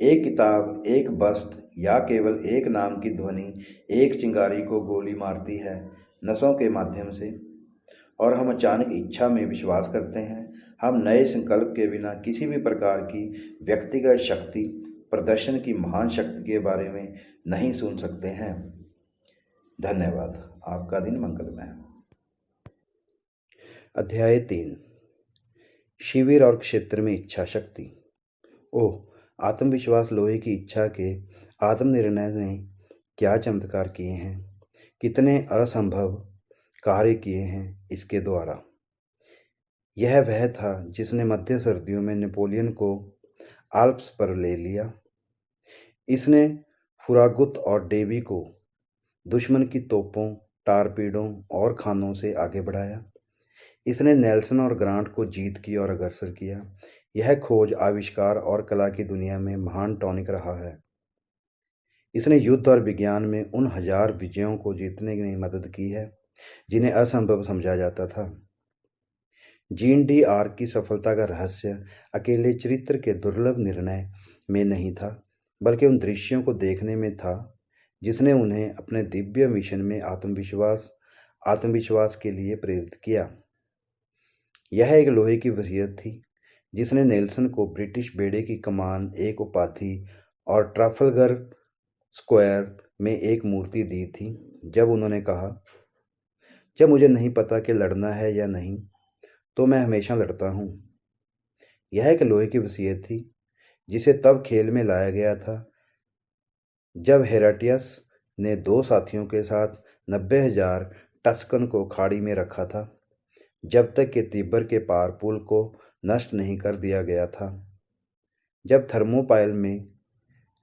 एक किताब, एक वस्त्र या केवल एक नाम की ध्वनि एक चिंगारी को गोली मारती है नसों के माध्यम से और हम अचानक इच्छा में विश्वास करते हैं। हम नए संकल्प के बिना किसी भी प्रकार की व्यक्तिगत शक्ति प्रदर्शन की महान शक्ति के बारे में नहीं सुन सकते हैं। धन्यवाद। आपका दिन मंगलमय। अध्याय 3, शिविर और क्षेत्र में इच्छा शक्ति। ओह, आत्मविश्वास लोहे की इच्छा के आत्मनिर्णय ने क्या चमत्कार किए हैं, कितने असंभव कार्य किए हैं इसके द्वारा। यह वह था जिसने मध्य सर्दियों में नेपोलियन को आल्प्स पर ले लिया। इसने फुरागुत और डेवी को दुश्मन की तोपों, टारपीडों और खानों से आगे बढ़ाया। इसने नेल्सन और ग्रांट को जीत की और अग्रसर किया। यह खोज, आविष्कार और कला की दुनिया में महान टॉनिक रहा है। इसने युद्ध और विज्ञान में उन हजार विजयों को जीतने में मदद की है जिन्हें असंभव समझा जाता था। जीन डी आर्क की सफलता का रहस्य अकेले चरित्र के दुर्लभ निर्णय में नहीं था बल्कि उन दृश्यों को देखने में था जिसने उन्हें अपने दिव्य मिशन में आत्मविश्वास के लिए प्रेरित किया। यह एक लोहे की वसीयत थी जिसने नेल्सन को ब्रिटिश बेड़े की कमान, एक उपाधि और ट्राफलगर स्क्वायर में एक मूर्ति दी थी। जब उन्होंने कहा, जब मुझे नहीं पता कि लड़ना है या नहीं तो मैं हमेशा लड़ता हूँ। यह एक लोहे की वसीयत थी जिसे तब खेल में लाया गया था जब हेराटियस ने 2 साथियों के साथ 90,000 टस्कन को खाड़ी में रखा था जब तक कि तिब्बर के पार पुल को नष्ट नहीं कर दिया गया था। जब थर्मोपाइल में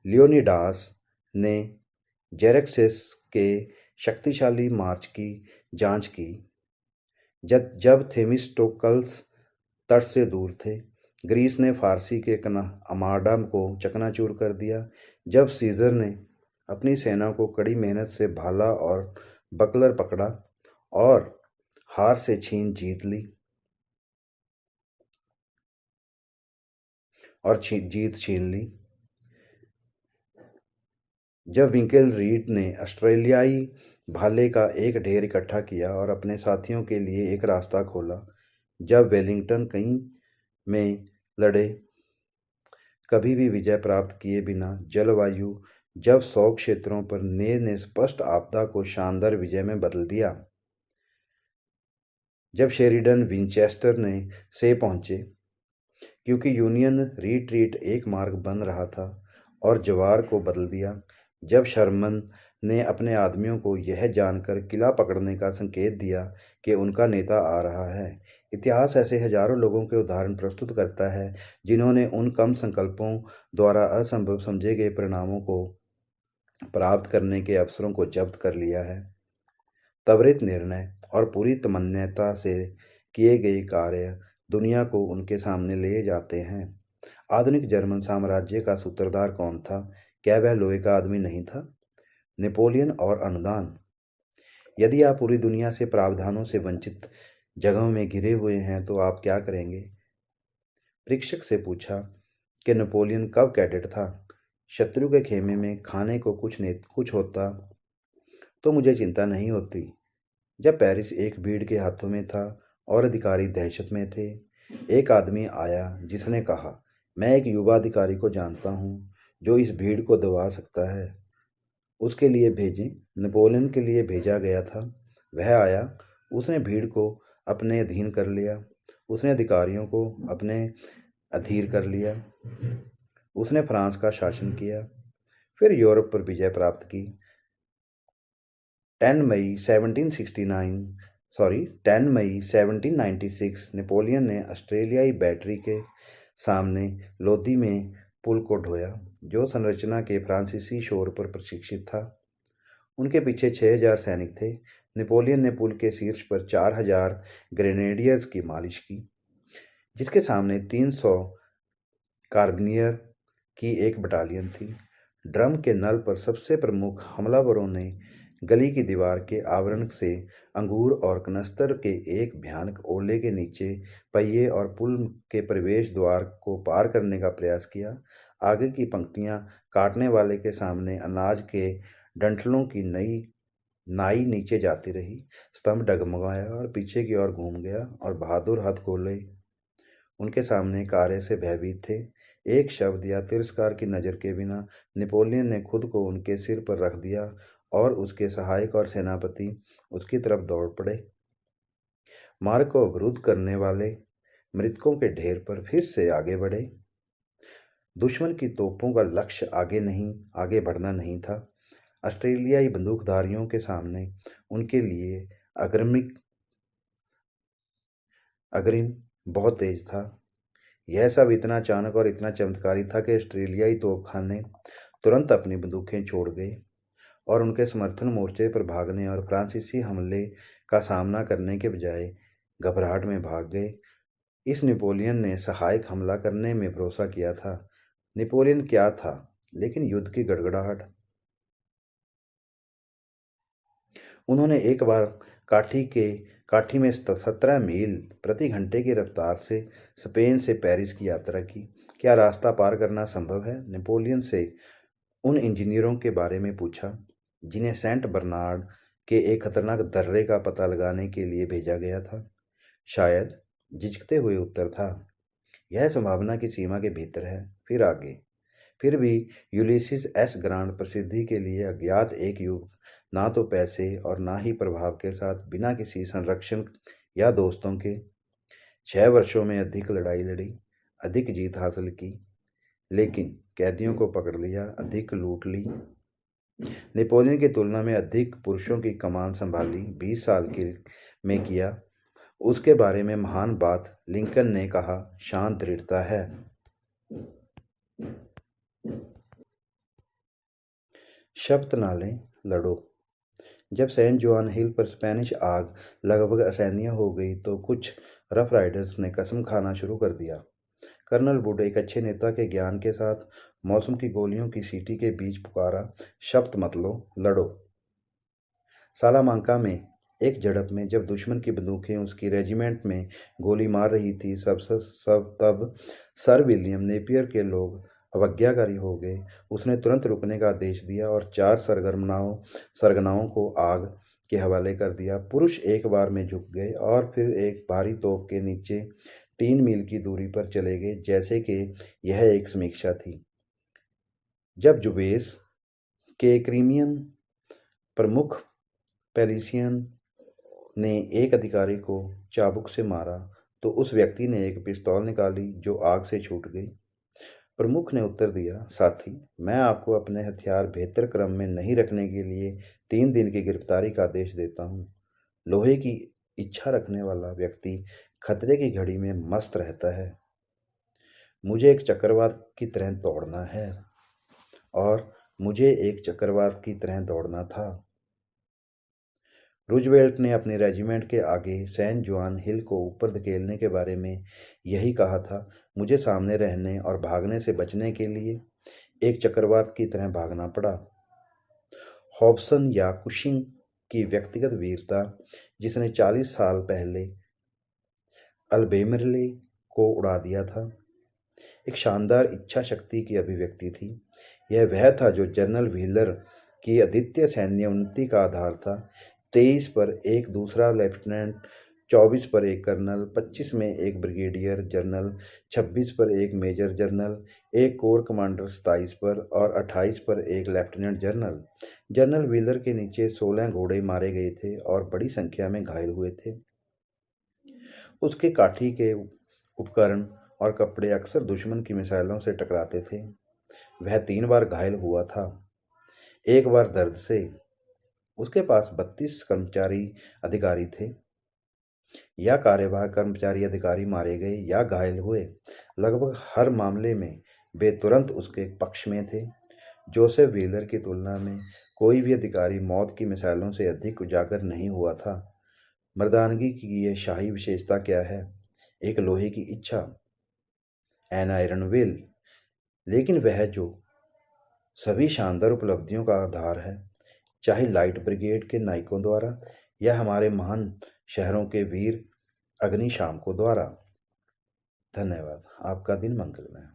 लियोनिडास ने जेरेक्सिस के शक्तिशाली मार्च की जांच की जब थेमिस्टोकल्स तट से दूर थे, ग्रीस ने फारसी के आर्माडा को चकनाचूर कर दिया। जब सीजर ने अपनी सेना को कड़ी मेहनत से भाला और बकलर पकड़ा और हार से जीत ली और जीत छीन ली। जब विंकेल रीड ने ऑस्ट्रेलियाई भाले का एक ढेर इकट्ठा किया और अपने साथियों के लिए एक रास्ता खोला। जब वेलिंगटन कहीं में लड़े, कभी भी विजय प्राप्त किए बिना जलवायु, जब 100 क्षेत्रों पर ने स्पष्ट आपदा को शानदार विजय में बदल दिया। जब शेरिडन विंचेस्टर से पहुंचे, क्योंकि यूनियन रिट्रीट एक मार्ग बन रहा था और जवार को बदल दिया। जब शर्मन ने अपने आदमियों को यह जानकर किला पकड़ने का संकेत दिया कि उनका नेता आ रहा है। इतिहास ऐसे हजारों लोगों के उदाहरण प्रस्तुत करता है जिन्होंने उन कम संकल्पों द्वारा असंभव समझे गए परिणामों को प्राप्त करने के अवसरों को जब्त कर लिया है। त्वरित निर्णय और पूरी तमन्यता से किए गए कार्य दुनिया को उनके सामने ले जाते हैं। आधुनिक जर्मन साम्राज्य का सूत्रधार कौन था? क्या वह लोहे का आदमी नहीं था? नेपोलियन और अनुदान। यदि आप पूरी दुनिया से प्रावधानों से वंचित जगहों में घिरे हुए हैं तो आप क्या करेंगे? परीक्षक से पूछा कि नेपोलियन कब कैडेट था। शत्रु के खेमे में खाने को कुछ होता तो मुझे चिंता नहीं होती। जब पेरिस एक भीड़ के हाथों में था और अधिकारी दहशत में थे, एक आदमी आया जिसने कहा, मैं एक युवा अधिकारी को जानता हूँ जो इस भीड़ को दबा सकता है। उसके लिए भेजें। नेपोलियन के लिए भेजा गया था। वह आया, उसने भीड़ को अपने अधीन कर लिया, उसने अधिकारियों को अपने अधीर कर लिया, उसने फ्रांस का शासन किया, फिर यूरोप पर विजय प्राप्त की। 10 मई 1796 नेपोलियन ने ऑस्ट्रेलियाई बैटरी के सामने लोदी में पुल को ढोया, जो संरचना के फ्रांसीसी शोर पर प्रशिक्षित था। उनके पीछे 6000 सैनिक थे। नेपोलियन ने पुल के शीर्ष पर 4000 ग्रेनेडियर्स की मालिश की, जिसके सामने 300 कार्बिनियर की एक बटालियन थी। ड्रम के नल पर सबसे प्रमुख हमलावरों ने गली की दीवार के आवरण से अंगूर और कनस्तर के एक भयानक ओले के नीचे पहिए और पुल के प्रवेश द्वार को पार करने का प्रयास किया। आगे की पंक्तियां काटने वाले के सामने अनाज के डंठलों की नाई नीचे जाती रही। स्तंभ डगमगाया और पीछे की ओर घूम गया और बहादुर हथगोले उनके सामने कारे से भयभीत थे। एक शब्द या तिरस्कार की नज़र के बिना नेपोलियन ने खुद को उनके सिर पर रख दिया और उसके सहायक और सेनापति उसकी तरफ दौड़ पड़े। मार्ग को अवरुद्ध करने वाले मृतकों के ढेर पर फिर से आगे बढ़े। दुश्मन की तोपों का लक्ष्य आगे बढ़ना नहीं था। ऑस्ट्रेलियाई बंदूकधारियों के सामने उनके लिए अग्रिम बहुत तेज था। यह सब इतना अचानक और इतना चमत्कारी था कि ऑस्ट्रेलियाई तोपखाने तुरंत अपनी बंदूकें छोड़ गए और उनके समर्थन मोर्चे पर भागने और फ्रांसीसी हमले का सामना करने के बजाय घबराहट में भाग गए। इस नेपोलियन ने सहायक हमला करने में भरोसा किया था। नेपोलियन क्या था, लेकिन युद्ध की गड़गड़ाहट। उन्होंने एक बार काठी में 17 मील प्रति घंटे की रफ्तार से स्पेन से पेरिस की यात्रा की। क्या रास्ता पार करना संभव है? नेपोलियन से उन इंजीनियरों के बारे में पूछा जिन्हें सेंट बर्नार्ड के एक खतरनाक दर्रे का पता लगाने के लिए भेजा गया था। शायद झिझकते हुए उत्तर था, यह संभावना की सीमा के भीतर है। फिर आगे। फिर भी यूलिसिस एस ग्रांट प्रसिद्धि के लिए अज्ञात एक युग, ना तो पैसे और ना ही प्रभाव के साथ, बिना किसी संरक्षण या दोस्तों के 6 वर्षों में अधिक लड़ाई लड़ी, अधिक जीत हासिल की, लेकिन कैदियों को पकड़ लिया, अधिक लूट ली। नेपोलियन की तुलना में अधिक पुरुषों की कमान संभाली 20 साल में किया। उसके बारे में महान बात लिंकन ने कहा, शांत दृढ़ता है। शब्द नाले लड़ो। जब सैन जुआन हिल पर स्पेनिश आग लगभग असहनीय हो गई तो कुछ रफ राइडर्स ने कसम खाना शुरू कर दिया। कर्नल वुड एक अच्छे नेता के ज्ञान के साथ मौसम की गोलियों की सीटी के बीच पुकारा, शब्द मत लो, लड़ो। सालामांका में एक झड़प में जब दुश्मन की बंदूकें उसकी रेजिमेंट में गोली मार रही थी, तब सर विलियम नेपियर के लोग अवज्ञाकारी हो गए। उसने तुरंत रुकने का आदेश दिया और 4 सरगनाओं को आग के हवाले कर दिया। पुरुष एक बार में झुक गए और फिर एक भारी तोप के नीचे 3 मील की दूरी पर चले गए, जैसे कि यह एक समीक्षा थी। जब जुबेस के क्रीमियन प्रमुख पेरिसियन ने एक अधिकारी को चाबुक से मारा तो उस व्यक्ति ने एक पिस्तौल निकाली जो आग से छूट गई। प्रमुख ने उत्तर दिया, साथी, मैं आपको अपने हथियार बेहतर क्रम में नहीं रखने के लिए 3 दिन की गिरफ्तारी का आदेश देता हूँ। लोहे की इच्छा रखने वाला व्यक्ति खतरे की घड़ी में मस्त रहता है। मुझे एक चक्रवात की तरह दौड़ना है और मुझे एक चक्रवात की तरह दौड़ना था। रूजवेल्ट ने अपने रेजिमेंट के आगे सैन जुआन हिल को ऊपर धकेलने के बारे में यही कहा था। मुझे सामने रहने और भागने से बचने के लिए एक चक्रवात की तरह भागना पड़ा। हॉब्सन या कुशिंग की व्यक्तिगत वीरता, जिसने 40 साल पहले अल्बेमरले को उड़ा दिया था, एक शानदार इच्छा शक्ति की अभिव्यक्ति थी। यह वह था जो जनरल व्हीलर की अद्वितीय सैन्य उन्नति का आधार था। 23 पर एक दूसरा लेफ्टिनेंट, 24 पर एक कर्नल, 25 में एक ब्रिगेडियर जनरल, 26 पर एक मेजर जनरल, एक कोर कमांडर 27 पर और 28 पर एक लेफ्टिनेंट जनरल। जनरल व्हीलर के नीचे 16 घोड़े मारे गए थे और बड़ी संख्या में घायल हुए थे। उसके काठी के उपकरण और कपड़े अक्सर दुश्मन की मिसाइलों से टकराते थे। वह 3 बार घायल हुआ था, एक बार दर्द से। उसके पास 32 कर्मचारी अधिकारी थे। या कार्यवाहक कर्मचारी अधिकारी मारे गए या घायल हुए। लगभग हर मामले में वे तुरंत उसके पक्ष में थे। जोसेफ व्हीलर की तुलना में कोई भी अधिकारी मौत की मिसाइलों से अधिक उजागर नहीं हुआ था। मर्दानगी की यह शाही विशेषता क्या है? एक लोहे की इच्छा, एन आयरन विल। लेकिन वह जो सभी शानदार उपलब्धियों का आधार है, चाहे लाइट ब्रिगेड के नायकों द्वारा या हमारे महान शहरों के वीर अग्निशामकों द्वारा। धन्यवाद। आपका दिन मंगलमय।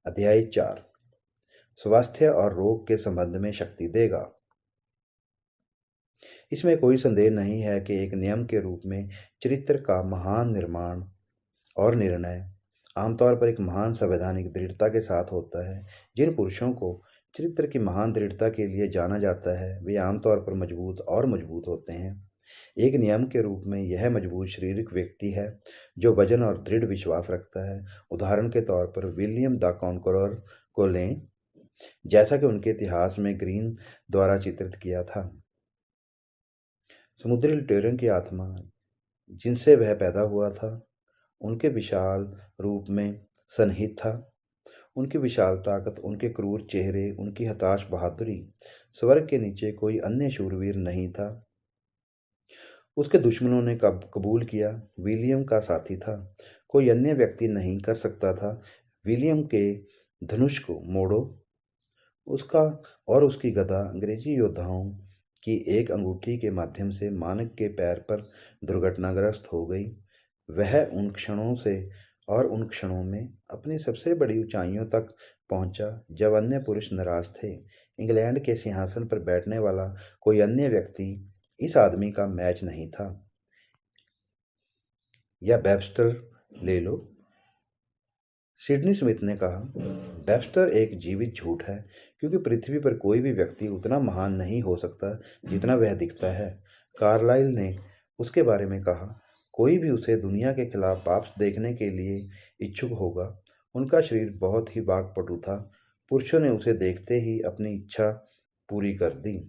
अध्याय 4, स्वास्थ्य और रोग के संबंध में शक्ति देगा। इसमें कोई संदेह नहीं है कि एक नियम के रूप में चरित्र का महान निर्माण और निर्णय आमतौर पर एक महान संवैधानिक दृढ़ता के साथ होता है। जिन पुरुषों को चरित्र की महान दृढ़ता के लिए जाना जाता है, वे आमतौर पर मजबूत होते हैं। एक नियम के रूप में यह मजबूत शारीरिक व्यक्ति है जो वजन और दृढ़ विश्वास रखता है। उदाहरण के तौर पर विलियम द कॉन्करर को लें, जैसा कि उनके इतिहास में ग्रीन द्वारा चित्रित किया था। समुद्री लुटेरों की आत्मा जिनसे वह पैदा हुआ था, उनके विशाल रूप में सन्निहित था। उनकी विशाल ताकत, उनके क्रूर चेहरे, उनकी हताश बहादुरी, स्वर्ग के नीचे कोई अन्य शूरवीर नहीं था। उसके दुश्मनों ने कबूल किया, विलियम का साथी था। कोई अन्य व्यक्ति नहीं कर सकता था। विलियम के धनुष को मोड़ो। उसका और उसकी गदा अंग्रेजी योद्धाओं की एक अंगूठी के माध्यम से मानक के पैर पर दुर्घटनाग्रस्त हो गई। वह उन क्षणों में अपनी सबसे बड़ी ऊंचाइयों तक पहुंचा जब अन्य पुरुष नाराज थे। इंग्लैंड के सिंहासन पर बैठने वाला कोई अन्य व्यक्ति इस आदमी का मैच नहीं था। या वेबस्टर ले लो, सिडनी स्मिथ ने कहा। वेबस्टर एक जीवित झूठ है, क्योंकि पृथ्वी पर कोई भी व्यक्ति उतना महान नहीं हो सकता जितना वह दिखता है। कार्लाइल ने उसके बारे में कहा, कोई भी उसे दुनिया के खिलाफ वापस देखने के लिए इच्छुक होगा। उनका शरीर बहुत ही वाक्पटु था। पुरुषों ने उसे देखते ही अपनी इच्छा पूरी कर दी।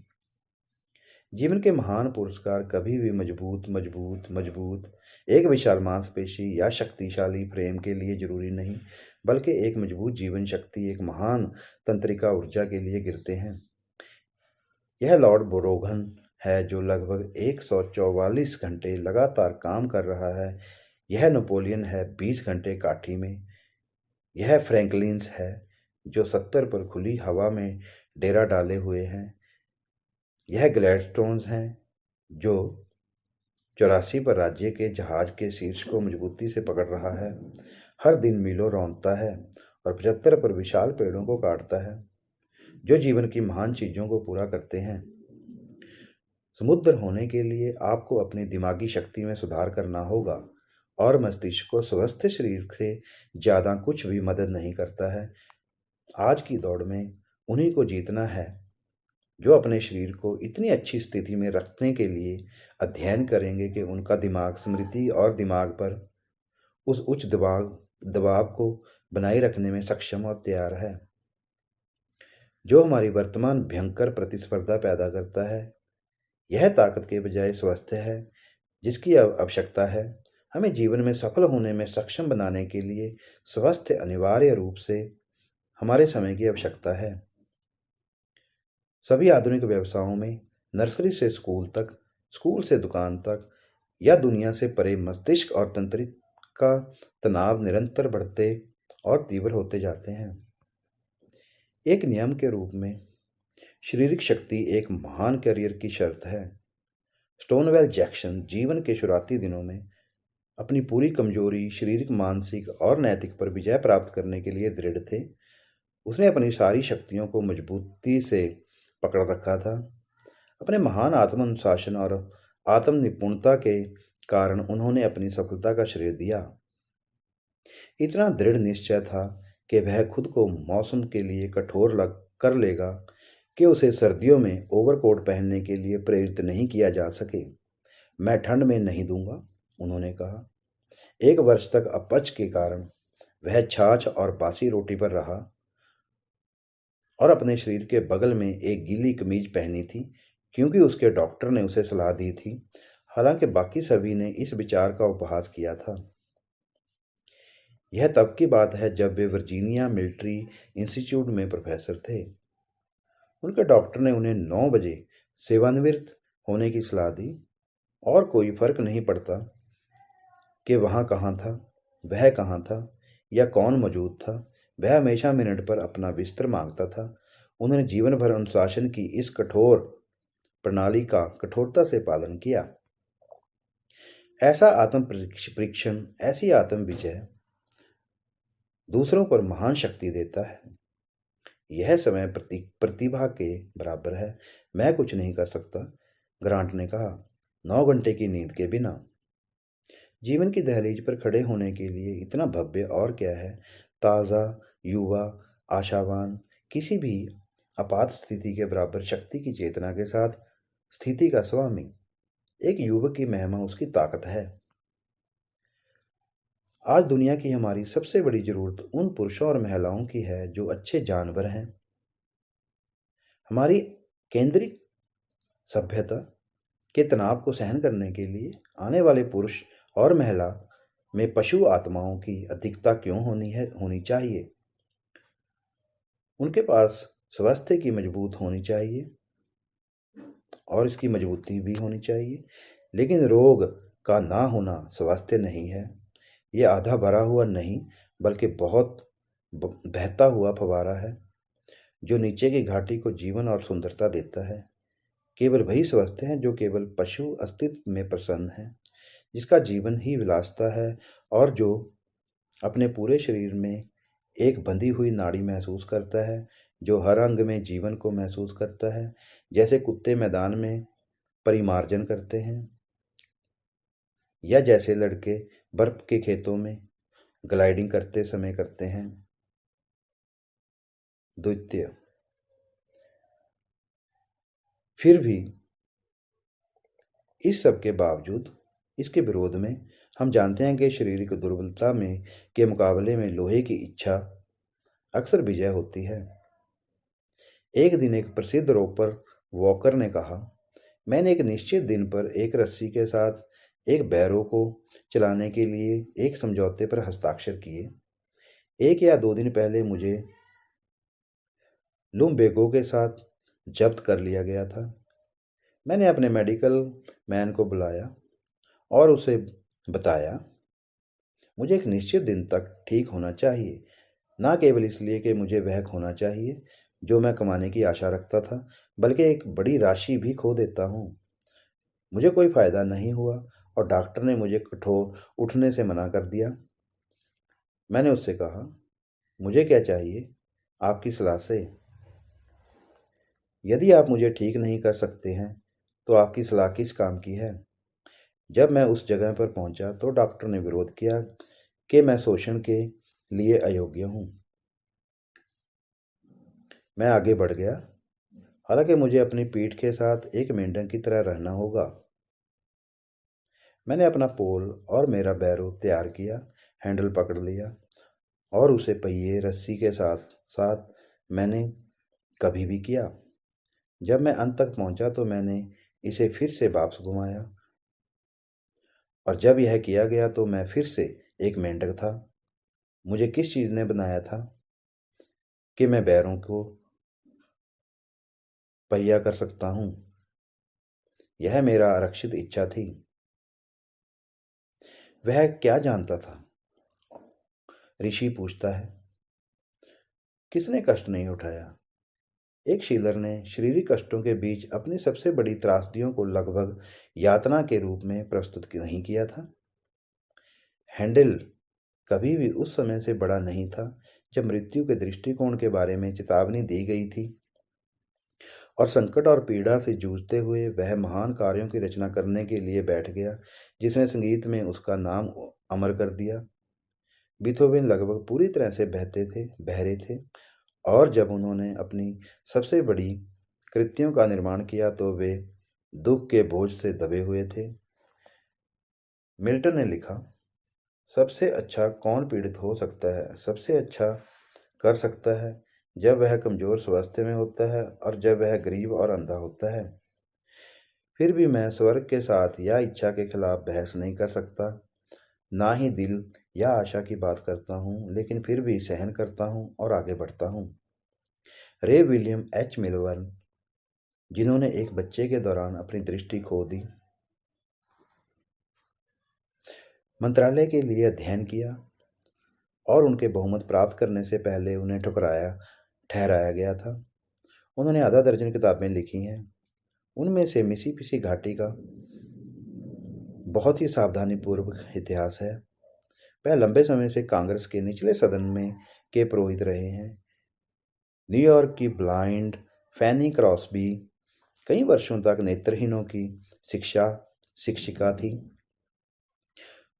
जीवन के महान पुरस्कार कभी भी मजबूत एक विशाल मांसपेशी या शक्तिशाली फ्रेम के लिए जरूरी नहीं, बल्कि एक मजबूत जीवन शक्ति, एक महान तंत्रिका ऊर्जा के लिए गिरते हैं। यह लॉर्ड बोरोघन है जो लगभग 144 घंटे लगातार काम कर रहा है। यह नेपोलियन है 20 घंटे काठी में। यह फ्रैंकलिन्स है जो 70 पर खुली हवा में डेरा डाले हुए हैं। यह ग्लैडस्टोन्स हैं जो 84 पर राज्य के जहाज के शीर्ष को मजबूती से पकड़ रहा है, हर दिन मीलों रौंदता है और 75 पर विशाल पेड़ों को काटता है जो जीवन की महान चीजों को पूरा करते हैं। समुद्र होने के लिए आपको अपनी दिमागी शक्ति में सुधार करना होगा और मस्तिष्क को स्वस्थ शरीर से ज़्यादा कुछ भी मदद नहीं करता है। आज की दौड़ में उन्हीं को जीतना है जो अपने शरीर को इतनी अच्छी स्थिति में रखने के लिए अध्ययन करेंगे कि उनका दिमाग स्मृति और दिमाग पर उस उच्च दबाव को बनाए रखने में सक्षम और तैयार है जो हमारी वर्तमान भयंकर प्रतिस्पर्धा पैदा करता है। यह ताकत के बजाय स्वास्थ्य है जिसकी आवश्यकता है। हमें जीवन में सफल होने में सक्षम बनाने के लिए स्वास्थ्य अनिवार्य रूप से हमारे समय की आवश्यकता है। सभी आधुनिक व्यवसायों में नर्सरी से स्कूल तक, स्कूल से दुकान तक या दुनिया से परे मस्तिष्क और तंत्रिका का तनाव निरंतर बढ़ते और तीव्र होते जाते हैं। एक नियम के रूप में शारीरिक शक्ति एक महान करियर की शर्त है। स्टोनवेल जैक्सन जीवन के शुरुआती दिनों में अपनी पूरी कमजोरी शारीरिक, मानसिक और नैतिक पर विजय प्राप्त करने के लिए दृढ़ थे। उसने अपनी सारी शक्तियों को मजबूती से पकड़ रखा था। अपने महान आत्म अनुशासन और आत्म निपुणता के कारण उन्होंने अपनी सफलता का श्रेय दिया। इतना दृढ़ निश्चय था कि वह खुद को मौसम के लिए कठोर कर लेगा कि उसे सर्दियों में ओवरकोट पहनने के लिए प्रेरित नहीं किया जा सके। मैं ठंड में नहीं दूंगा, उन्होंने कहा। 1 वर्ष तक अपच के कारण वह छाछ और बासी रोटी पर रहा और अपने शरीर के बगल में एक गीली कमीज पहनी थी क्योंकि उसके डॉक्टर ने उसे सलाह दी थी। हालांकि बाकी सभी ने इस विचार का उपहास किया था। यह तब की बात है जब वे वर्जीनिया मिलिट्री इंस्टीट्यूट में प्रोफेसर थे। उनके डॉक्टर ने उन्हें 9 बजे सेवानिवृत्त होने की सलाह दी और कोई फर्क नहीं पड़ता कि वह कहाँ था या कौन मौजूद था। वह हमेशा मिनट पर अपना बिस्तर मांगता था। उन्होंने जीवन भर अनुशासन की इस कठोर प्रणाली का कठोरता से पालन किया। ऐसा आत्म परीक्षण, ऐसी आत्म विजय दूसरों पर महान शक्ति देता है। यह समय प्रतिभा के बराबर है। मैं कुछ नहीं कर सकता, ग्रांट ने कहा, 9 घंटे की नींद के बिना। जीवन की दहलीज पर खड़े होने के लिए इतना भव्य और क्या है। ताज़ा, युवा, आशावान, किसी भी आपात स्थिति के बराबर शक्ति की चेतना के साथ स्थिति का स्वामी। एक युवक की महिमा उसकी ताकत है। आज दुनिया की हमारी सबसे बड़ी जरूरत उन पुरुषों और महिलाओं की है जो अच्छे जानवर हैं। हमारी केंद्रिक सभ्यता के तनाव को सहन करने के लिए आने वाले पुरुष और महिला में पशु आत्माओं की अधिकता क्यों होनी चाहिए। उनके पास स्वास्थ्य की मजबूत होनी चाहिए और इसकी मजबूती भी होनी चाहिए, लेकिन रोग का ना होना स्वास्थ्य नहीं है। यह आधा भरा हुआ नहीं बल्कि बहुत बहता हुआ फवारा है जो नीचे की घाटी को जीवन और सुंदरता देता है। केवल वही स्वस्थ हैं जो केवल पशु अस्तित्व में प्रसन्न है, जिसका जीवन ही विलासता है और जो अपने पूरे शरीर में एक बंधी हुई नाड़ी महसूस करता है, जो हर अंग में जीवन को महसूस करता है, जैसे कुत्ते मैदान में परिमार्जन करते हैं या जैसे लड़के बर्फ के खेतों में ग्लाइडिंग करते समय करते हैं। द्वितीय, फिर भी इस सब के बावजूद, इसके विरोध में, हम जानते हैं कि शारीरिक दुर्बलता में के मुकाबले में लोहे की इच्छा अक्सर विजय होती है। एक दिन एक प्रसिद्ध रॉपर वॉकर ने कहा, मैंने एक निश्चित दिन पर एक रस्सी के साथ एक बैरो को चलाने के लिए एक समझौते पर हस्ताक्षर किए। 1 या 2 दिन पहले मुझे लुम्बेगो के साथ जब्त कर लिया गया था। मैंने अपने मेडिकल मैन को बुलाया और उसे बताया मुझे एक निश्चित दिन तक ठीक होना चाहिए। ना केवल इसलिए कि मुझे वह खोना चाहिए जो मैं कमाने की आशा रखता था, बल्कि एक बड़ी राशि भी खो देता हूँ। मुझे कोई फायदा नहीं हुआ और डॉक्टर ने मुझे कठोर उठने से मना कर दिया। मैंने उससे कहा, मुझे क्या चाहिए? आपकी सलाह से। यदि आप मुझे ठीक नहीं कर सकते हैं, तो आपकी सलाह किस काम की है? जब मैं उस जगह पर पहुंचा तो डॉक्टर ने विरोध किया कि मैं शोषण के लिए अयोग्य हूँ। मैं आगे बढ़ गया, हालांकि मुझे अपनी पीठ के साथ एक मेंढक की तरह रहना होगा। मैंने अपना पोल और मेरा बैरो तैयार किया, हैंडल पकड़ लिया और उसे पहिए रस्सी के साथ साथ मैंने कभी भी किया। जब मैं अंत तक पहुंचा तो मैंने इसे फिर से वापस घुमाया और जब यह किया गया तो मैं फिर से एक मेंढक था। मुझे किस चीज़ ने बनाया था कि मैं बैरों को पहिया कर सकता हूँ? यह मेरा आरक्षित इच्छा थी। वह क्या जानता था? ऋषि पूछता है। किसने कष्ट नहीं उठाया? एक शीलर ने शारीरिक कष्टों के बीच अपनी सबसे बड़ी त्रासदियों को लगभग यातना के रूप में प्रस्तुत नहीं किया था। हैंडल कभी भी उस समय से बड़ा नहीं था जब मृत्यु के दृष्टिकोण के बारे में चेतावनी दी गई थी और संकट और पीड़ा से जूझते हुए वह महान कार्यों की रचना करने के लिए बैठ गया जिसने संगीत में उसका नाम अमर कर दिया। बीथोवेन लगभग पूरी तरह से बहरे थे और जब उन्होंने अपनी सबसे बड़ी कृतियों का निर्माण किया तो वे दुख के बोझ से दबे हुए थे। मिल्टन ने लिखा, सबसे अच्छा कौन पीड़ित हो सकता है? सबसे अच्छा कर सकता है जब वह कमजोर स्वास्थ्य में होता है और जब वह गरीब और अंधा होता है। फिर भी मैं स्वर्ग के साथ या इच्छा के खिलाफ बहस नहीं कर सकता, ना ही दिल या आशा की बात करता हूँ, लेकिन फिर भी सहन करता हूँ और आगे बढ़ता हूँ। रे विलियम एच मिलबर्न, जिन्होंने एक बच्चे के दौरान अपनी दृष्टि खो दी, मंत्रालय के लिए अध्ययन किया और उनके बहुमत प्राप्त करने से पहले उन्हें ठहराया गया था। उन्होंने आधा दर्जन किताबें लिखी हैं। उनमें से मिसिसिपी घाटी का बहुत ही सावधानीपूर्वक इतिहास है। वह लंबे समय से कांग्रेस के निचले सदन में के पुरोहित रहे हैं। न्यूयॉर्क की ब्लाइंड फैनी क्रॉसबी कई वर्षों तक नेत्रहीनों की शिक्षिका थी।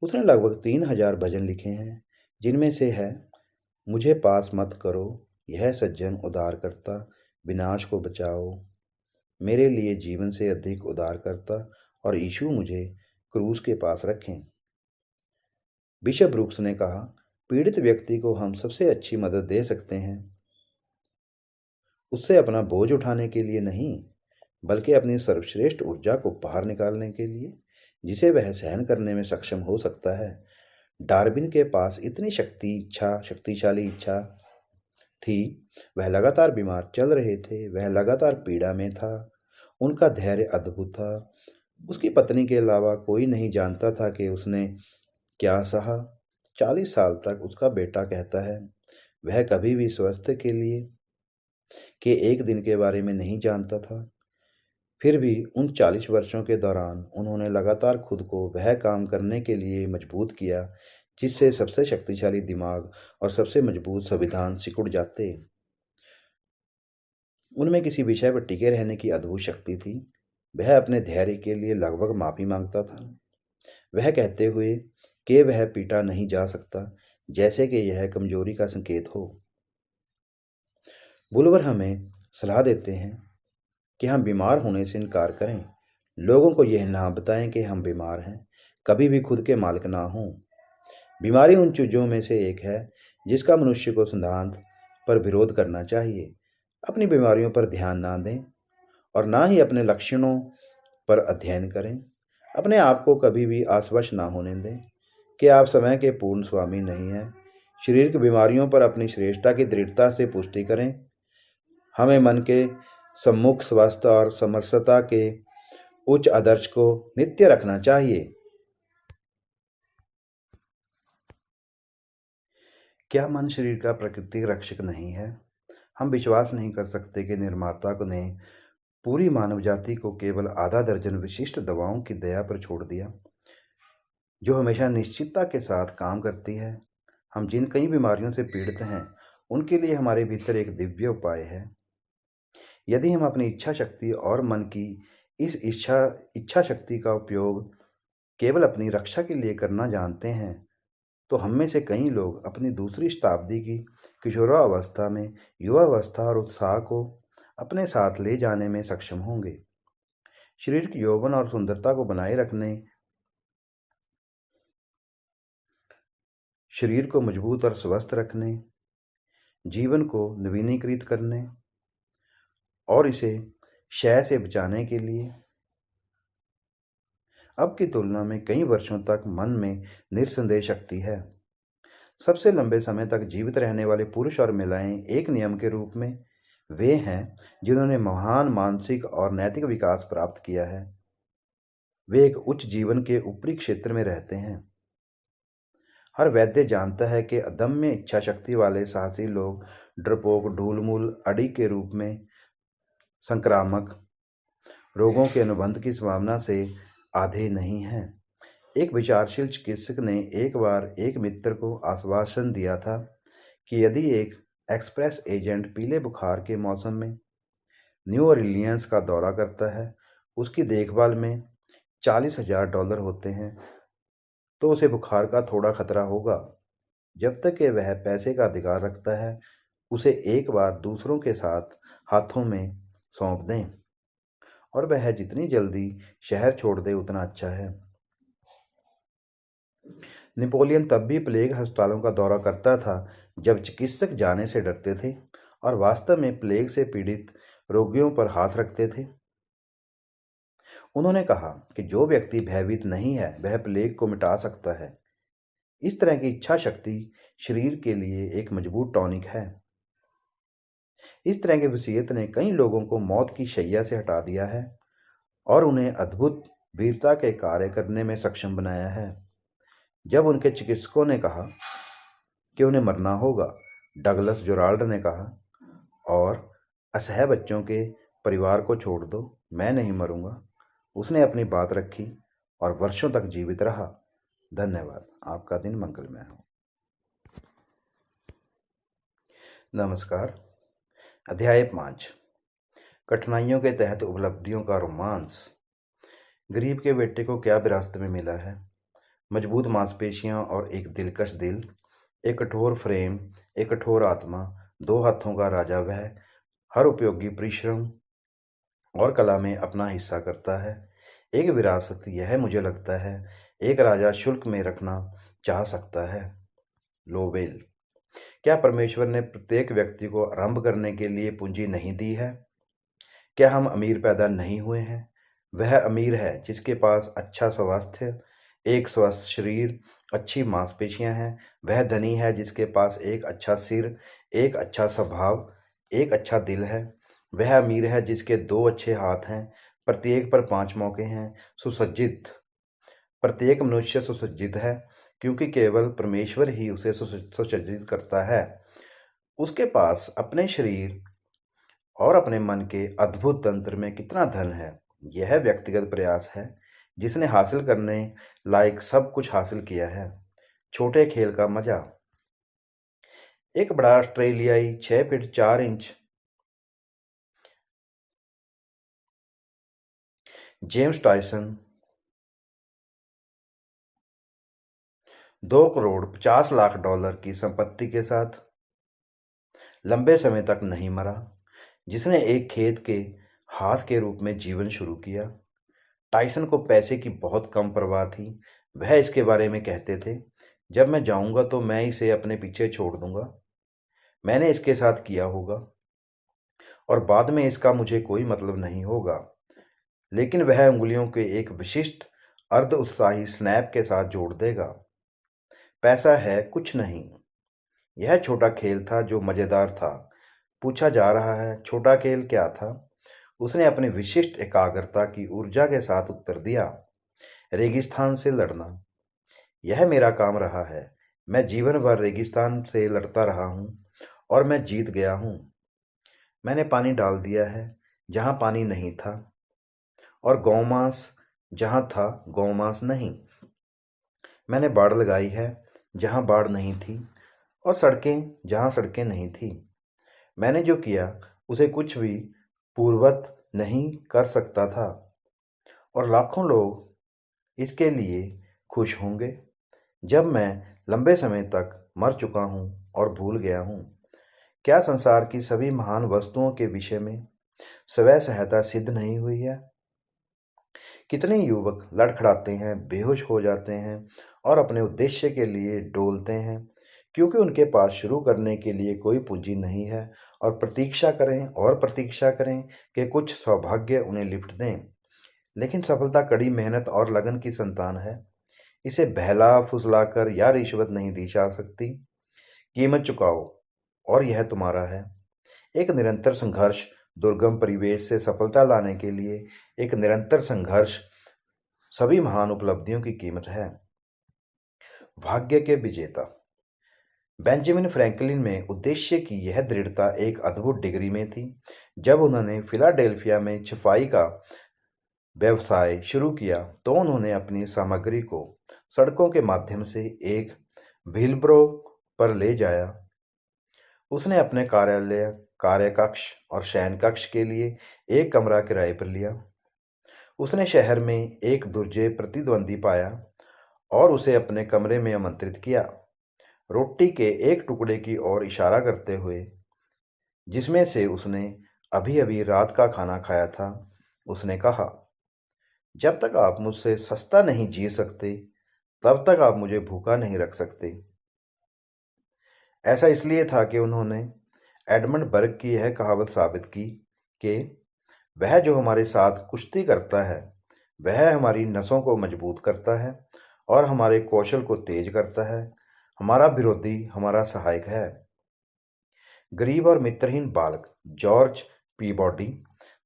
उसने लगभग 3000 भजन लिखे हैं, जिनमें से है, मुझे पास मत करो, यह सज्जन उदार करता, विनाश को बचाओ, मेरे लिए जीवन से अधिक उदार करता और यीशु मुझे क्रूस के पास रखें। बिशप ब्रूक्स ने कहा, पीड़ित व्यक्ति को हम सबसे अच्छी मदद दे सकते हैं, उससे अपना बोझ उठाने के लिए नहीं, बल्कि अपनी सर्वश्रेष्ठ ऊर्जा को बाहर निकालने के लिए, जिसे वह सहन करने में सक्षम हो सकता है। डार्विन के पास इतनी शक्तिशाली इच्छा थी। वह लगातार बीमार चल रहे थे, वह लगातार पीड़ा में था। उनका धैर्य अद्भुत था। उसकी पत्नी के अलावा कोई नहीं जानता था कि उसने क्या सहा। 40 साल तक उसका बेटा कहता है, वह कभी भी स्वास्थ्य के लिए के एक दिन के बारे में नहीं जानता था। फिर भी उन 40 वर्षों के दौरान उन्होंने लगातार खुद को वह काम करने के लिए मजबूत किया जिससे सबसे शक्तिशाली दिमाग और सबसे मजबूत संविधान सिकुड़ जाते। उनमें किसी विषय पर टिके रहने की अद्भुत शक्ति थी। वह अपने धैर्य के लिए लगभग माफी मांगता था, वह कहते हुए कि वह पीटा नहीं जा सकता, जैसे कि यह कमजोरी का संकेत हो। बुलवर हमें सलाह देते हैं कि हम बीमार होने से इनकार करें। लोगों को यह ना बताएं कि हम बीमार हैं, कभी भी खुद के मालिक ना हों। बीमारी उन चीज़ों में से एक है जिसका मनुष्य को सिद्धांत पर विरोध करना चाहिए। अपनी बीमारियों पर ध्यान ना दें और ना ही अपने लक्षणों पर अध्ययन करें। अपने आप को कभी भी आश्वस्त ना होने दें कि आप समय के पूर्ण स्वामी नहीं हैं। शरीर की बीमारियों पर अपनी श्रेष्ठता की दृढ़ता से पुष्टि करें। हमें मन के सम्मुख स्वास्थ्य और समरसता के उच्च आदर्श को नित्य रखना चाहिए। क्या मन शरीर का प्राकृतिक रक्षक नहीं है? हम विश्वास नहीं कर सकते कि निर्माता ने पूरी मानव जाति को केवल आधा दर्जन विशिष्ट दवाओं की दया पर छोड़ दिया, जो हमेशा निश्चितता के साथ काम करती है। हम जिन कई बीमारियों से पीड़ित हैं, उनके लिए हमारे भीतर एक दिव्य उपाय है। यदि हम अपनी इच्छा शक्ति और मन की इस इच्छा शक्ति का उपयोग केवल अपनी रक्षा के लिए करना जानते हैं, तो हम में से कई लोग अपनी दूसरी शताब्दी की किशोरावस्था में युवावस्था और उत्साह को अपने साथ ले जाने में सक्षम होंगे। शरीर की यौवन और सुंदरता को बनाए रखने, शरीर को मजबूत और स्वस्थ रखने, जीवन को नवीनीकृत करने और इसे क्षय से बचाने के लिए अब की तुलना में कई वर्षों तक मन में निर्संदेह शक्ति है। सबसे लंबे समय तक जीवित रहने वाले पुरुष और महिलाएं एक नियम के रूप में वे हैं जिन्होंने महान मानसिक और नैतिक विकास प्राप्त किया है। वे एक उच्च जीवन के ऊपरी क्षेत्र में रहते हैं। हर वैद्य जानता है कि अदम्य इच्छा शक्ति वाले साहसी लोग डरपोक, ढूलमूल, अड़ी के रूप में संक्रामक रोगों के अनुबंध की संभावना से आधे नहीं हैं। एक विचारशील चिकित्सक ने एक बार एक मित्र को आश्वासन दिया था कि यदि एक एक्सप्रेस एजेंट पीले बुखार के मौसम में न्यू ऑरलियंस का दौरा करता है, उसकी देखभाल में $40,000 होते हैं, तो उसे बुखार का थोड़ा खतरा होगा। जब तक कि वह पैसे का अधिकार रखता है, उसे एक बार दूसरों के साथ हाथों में सौंप दें और वह जितनी जल्दी शहर छोड़ दे उतना अच्छा है। नेपोलियन तब भी प्लेग अस्पतालों का दौरा करता था जब चिकित्सक जाने से डरते थे और वास्तव में प्लेग से पीड़ित रोगियों पर हाथ रखते थे। उन्होंने कहा कि जो व्यक्ति भयभीत नहीं है वह प्लेग को मिटा सकता है। इस तरह की इच्छा शक्ति शरीर के लिए एक मजबूत टॉनिक है। इस तरह की वसीयत ने कई लोगों को मौत की शैया से हटा दिया है और उन्हें अद्भुत वीरता के कार्य करने में सक्षम बनाया है। जब उनके चिकित्सकों ने कहा कि उन्हें मरना होगा, डगलस जोराल्ड ने कहा, और असहाय बच्चों के परिवार को छोड़ दो, मैं नहीं मरूंगा। उसने अपनी बात रखी और वर्षों तक जीवित रहा। धन्यवाद। आपका दिन मंगलमय हो। नमस्कार। अध्याय 5, कठिनाइयों के तहत उपलब्धियों का रोमांस। गरीब के बेटे को क्या विरासत में मिला है? मजबूत मांसपेशियां और एक दिलकश दिल, एक कठोर फ्रेम, एक कठोर आत्मा, 2 हाथों का राजा। वह हर उपयोगी परिश्रम और कला में अपना हिस्सा करता है। एक विरासत, यह मुझे लगता है एक राजा शुल्क में रखना चाह सकता है। लोवेल। क्या परमेश्वर ने प्रत्येक व्यक्ति को आरंभ करने के लिए पूंजी नहीं दी है? क्या हम अमीर पैदा नहीं हुए हैं? वह अमीर है जिसके पास अच्छा स्वास्थ्य, एक स्वस्थ शरीर, अच्छी मांसपेशियां हैं। वह धनी है जिसके पास एक अच्छा सिर, एक अच्छा स्वभाव, एक अच्छा दिल है। वह अमीर है जिसके 2 अच्छे हाथ हैं, प्रत्येक पर 5 मौके हैं। सुसज्जित। प्रत्येक मनुष्य सुसज्जित है क्योंकि केवल परमेश्वर ही उसे सुसज्जित करता है। उसके पास अपने शरीर और अपने मन के अद्भुत तंत्र में कितना धन है। यह व्यक्तिगत प्रयास है जिसने हासिल करने लायक सब कुछ हासिल किया है। छोटे खेल का मजा। एक बड़ा ऑस्ट्रेलियाई 6 फीट 4 इंच जेम्स टायसन $2,50,00,000 की संपत्ति के साथ लंबे समय तक नहीं मरा, जिसने एक खेत के हाथ के रूप में जीवन शुरू किया। टायसन को पैसे की बहुत कम परवाह थी। वह इसके बारे में कहते थे, जब मैं जाऊंगा तो मैं इसे अपने पीछे छोड़ दूंगा। मैंने इसके साथ किया होगा और बाद में इसका मुझे कोई मतलब नहीं होगा। लेकिन वह उंगलियों के एक विशिष्ट अर्ध उत्साही स्नैप के साथ जोड़ देगा। पैसा है कुछ नहीं। यह छोटा खेल था जो मजेदार था। पूछा जा रहा है, छोटा खेल क्या था? उसने अपनी विशिष्ट एकाग्रता की ऊर्जा के साथ उत्तर दिया, रेगिस्तान से लड़ना। यह मेरा काम रहा है। मैं जीवन भर रेगिस्तान से लड़ता रहा हूँ और मैं जीत गया हूँ। मैंने पानी डाल दिया है जहाँ पानी नहीं था, और गौमांस जहाँ था गौमांस नहीं। मैंने बाड़ लगाई है जहाँ बाड़ नहीं थी, और सड़कें जहाँ सड़कें नहीं थी। मैंने जो किया उसे कुछ भी पूर्ववत नहीं कर सकता था, और लाखों लोग इसके लिए खुश होंगे जब मैं लंबे समय तक मर चुका हूँ और भूल गया हूँ। क्या संसार की सभी महान वस्तुओं के विषय में स्वयं सहायता सिद्ध नहीं हुई है? कितने युवक लड़खड़ाते हैं, बेहोश हो जाते हैं और अपने उद्देश्य के लिए डोलते हैं, क्योंकि उनके पास शुरू करने के लिए कोई पूंजी नहीं है, और प्रतीक्षा करें कि कुछ सौभाग्य उन्हें लिपट दें। लेकिन सफलता कड़ी मेहनत और लगन की संतान है। इसे बहला फुसलाकर या रिश्वत नहीं दी जा सकती। कीमत चुकाओ और यह तुम्हारा है। एक निरंतर संघर्ष दुर्गम परिवेश से सफलता लाने के लिए एक निरंतर संघर्ष सभी महान उपलब्धियों की कीमत है। भाग्य के विजेता बेंजामिन फ्रैंकलिन में उद्देश्य की यह दृढ़ता एक अद्भुत डिग्री में थी। जब उन्होंने फिलाडेल्फिया में छपाई का व्यवसाय शुरू किया तो उन्होंने अपनी सामग्री को सड़कों के माध्यम से एक व्हीलब्रो पर ले जाया। उसने अपने कार्यालय, कार्यकक्ष और शयन कक्ष के लिए एक कमरा किराए पर लिया। उसने शहर में एक दुर्जय प्रतिद्वंदी पाया और उसे अपने कमरे में आमंत्रित किया। रोटी के एक टुकड़े की ओर इशारा करते हुए, जिसमें से उसने अभी अभी रात का खाना खाया था, उसने कहा, जब तक आप मुझसे सस्ता नहीं जी सकते तब तक आप मुझे भूखा नहीं रख सकते। ऐसा इसलिए था कि उन्होंने एडमंड बर्ग की यह कहावत साबित की कि वह जो हमारे साथ कुश्ती करता है वह हमारी नसों को मजबूत करता है और हमारे कौशल को तेज करता है। हमारा विरोधी हमारा सहायक है। गरीब और मित्रहीन बालक जॉर्ज पीबॉडी,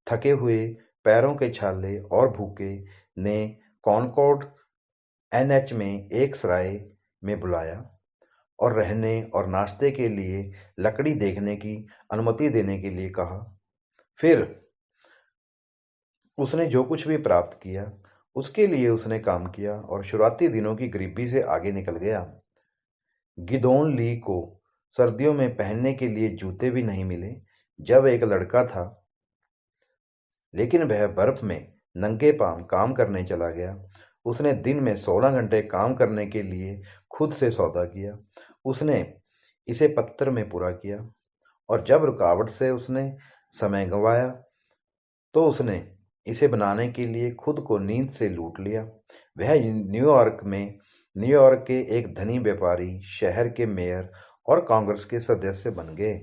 थके हुए पैरों के छाले और भूखे, ने कॉनकॉर्ड एनएच में एक सराय में बुलाया और रहने और नाश्ते के लिए लकड़ी देखने की अनुमति देने के लिए कहा। फिर उसने जो कुछ भी प्राप्त किया उसके लिए उसने काम किया और शुरुआती दिनों की गरीबी से आगे निकल गया। गिदोन ली को सर्दियों में पहनने के लिए जूते भी नहीं मिले जब एक लड़का था, लेकिन वह बर्फ में नंगे पांव काम करने चला गया। उसने दिन में 16 घंटे काम करने के लिए खुद से सौदा किया। उसने इसे पत्थर में पूरा किया, और जब रुकावट से उसने समय गंवाया तो उसने इसे बनाने के लिए खुद को नींद से लूट लिया। वह न्यूयॉर्क के एक धनी व्यापारी, शहर के मेयर और कांग्रेस के सदस्य बन गए।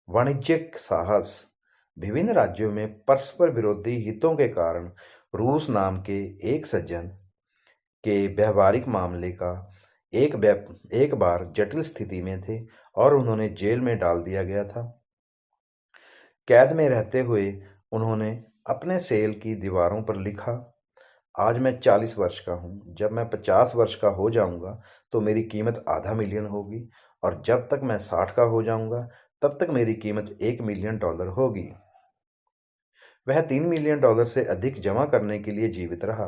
वाणिज्यिक साहस विभिन्न राज्यों में परस्पर विरोधी हितों के कारण रूस नाम के एक सज्जन के व्यवहारिक मामले का एक बार जटिल स्थिति में थे और उन्होंने जेल में डाल दिया गया था। कैद में रहते हुए उन्होंने अपने सेल की दीवारों पर लिखा, आज मैं 40 वर्ष का हूँ। जब मैं 50 वर्ष का हो जाऊंगा तो मेरी कीमत $500 मिलियन होगी, और जब तक मैं 60 का हो जाऊंगा तब तक मेरी कीमत $1 मिलियन होगी। वह $3 मिलियन से अधिक जमा करने के लिए जीवित रहा।